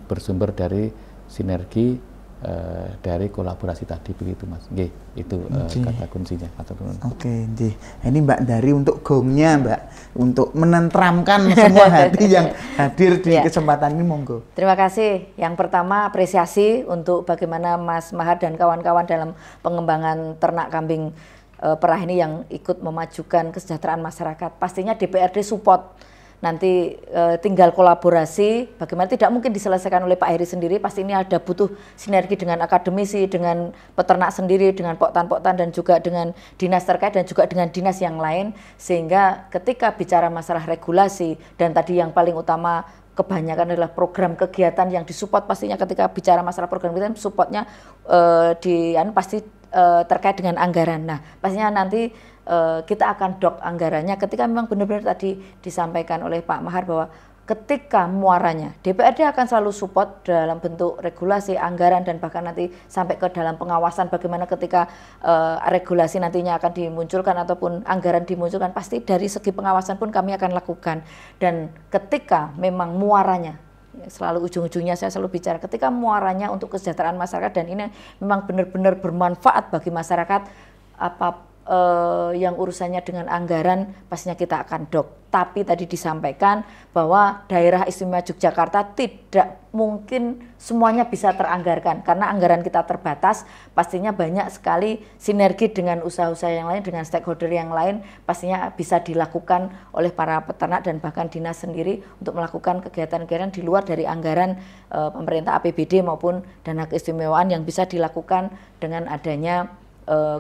bersumber dari sinergi dari kolaborasi tadi begitu Mas. Itu kata kuncinya. Oke, ini Mbak Dari untuk gongnya Mbak, untuk menenteramkan semua hati yang hadir di kesempatan ini, monggo. Terima kasih. Yang pertama apresiasi untuk bagaimana Mas Mahar dan kawan-kawan dalam pengembangan ternak kambing perah ini yang ikut memajukan kesejahteraan masyarakat. Pastinya DPRD support. Nanti tinggal kolaborasi, bagaimana tidak mungkin diselesaikan oleh Pak Heri sendiri, pasti ini ada butuh sinergi dengan akademisi, dengan peternak sendiri, dengan poktan-poktan dan juga dengan dinas terkait dan juga dengan dinas yang lain, sehingga ketika bicara masalah regulasi dan tadi yang paling utama kebanyakan adalah program kegiatan yang disupport, pastinya ketika bicara masalah program kegiatan supportnya pasti terkait dengan anggaran. Nah, pastinya nanti kita akan dok anggarannya ketika memang benar-benar tadi disampaikan oleh Pak Mahar bahwa ketika muaranya DPRD akan selalu support dalam bentuk regulasi, anggaran, dan bahkan nanti sampai ke dalam pengawasan bagaimana ketika regulasi nantinya akan dimunculkan ataupun anggaran dimunculkan, pasti dari segi pengawasan pun kami akan lakukan. Dan ketika memang muaranya, selalu ujung-ujungnya saya selalu bicara ketika muaranya untuk kesejahteraan masyarakat dan ini memang benar-benar bermanfaat bagi masyarakat, apa yang urusannya dengan anggaran pastinya kita akan dok. Tapi tadi disampaikan bahwa daerah istimewa Yogyakarta tidak mungkin semuanya bisa teranggarkan karena anggaran kita terbatas. Pastinya banyak sekali sinergi dengan usaha-usaha yang lain, dengan stakeholder yang lain pastinya bisa dilakukan oleh para peternak dan bahkan dinas sendiri untuk melakukan kegiatan-kegiatan di luar dari anggaran pemerintah APBD maupun dana keistimewaan yang bisa dilakukan dengan adanya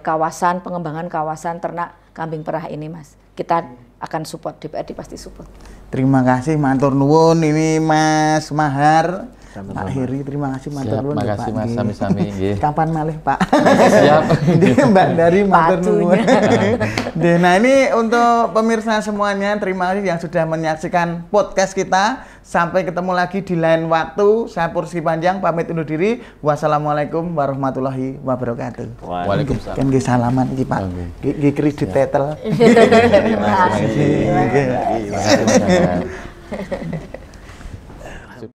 kawasan, pengembangan kawasan ternak kambing perah ini, Mas. Kita akan support, DPRD pasti support. Terima kasih, matur nuwun. Ini Mas Mahar, Pak Heri, terima kasih matur nuwun. Terima kasih Mas, sami-sami. Kapan malih Pak? Siap. Mbak dari matur nuwun. Nah, ini untuk pemirsa semuanya, terima kasih yang sudah menyaksikan podcast kita. Sampai ketemu lagi di lain waktu. Saya Pursi Panjang pamit undur diri. Wassalamualaikum warahmatullahi wabarakatuh. Waalaikumsalam. Kan nggih salaman iki Pak. Nggih kredit tetel. Terima kasih. Terima kasih.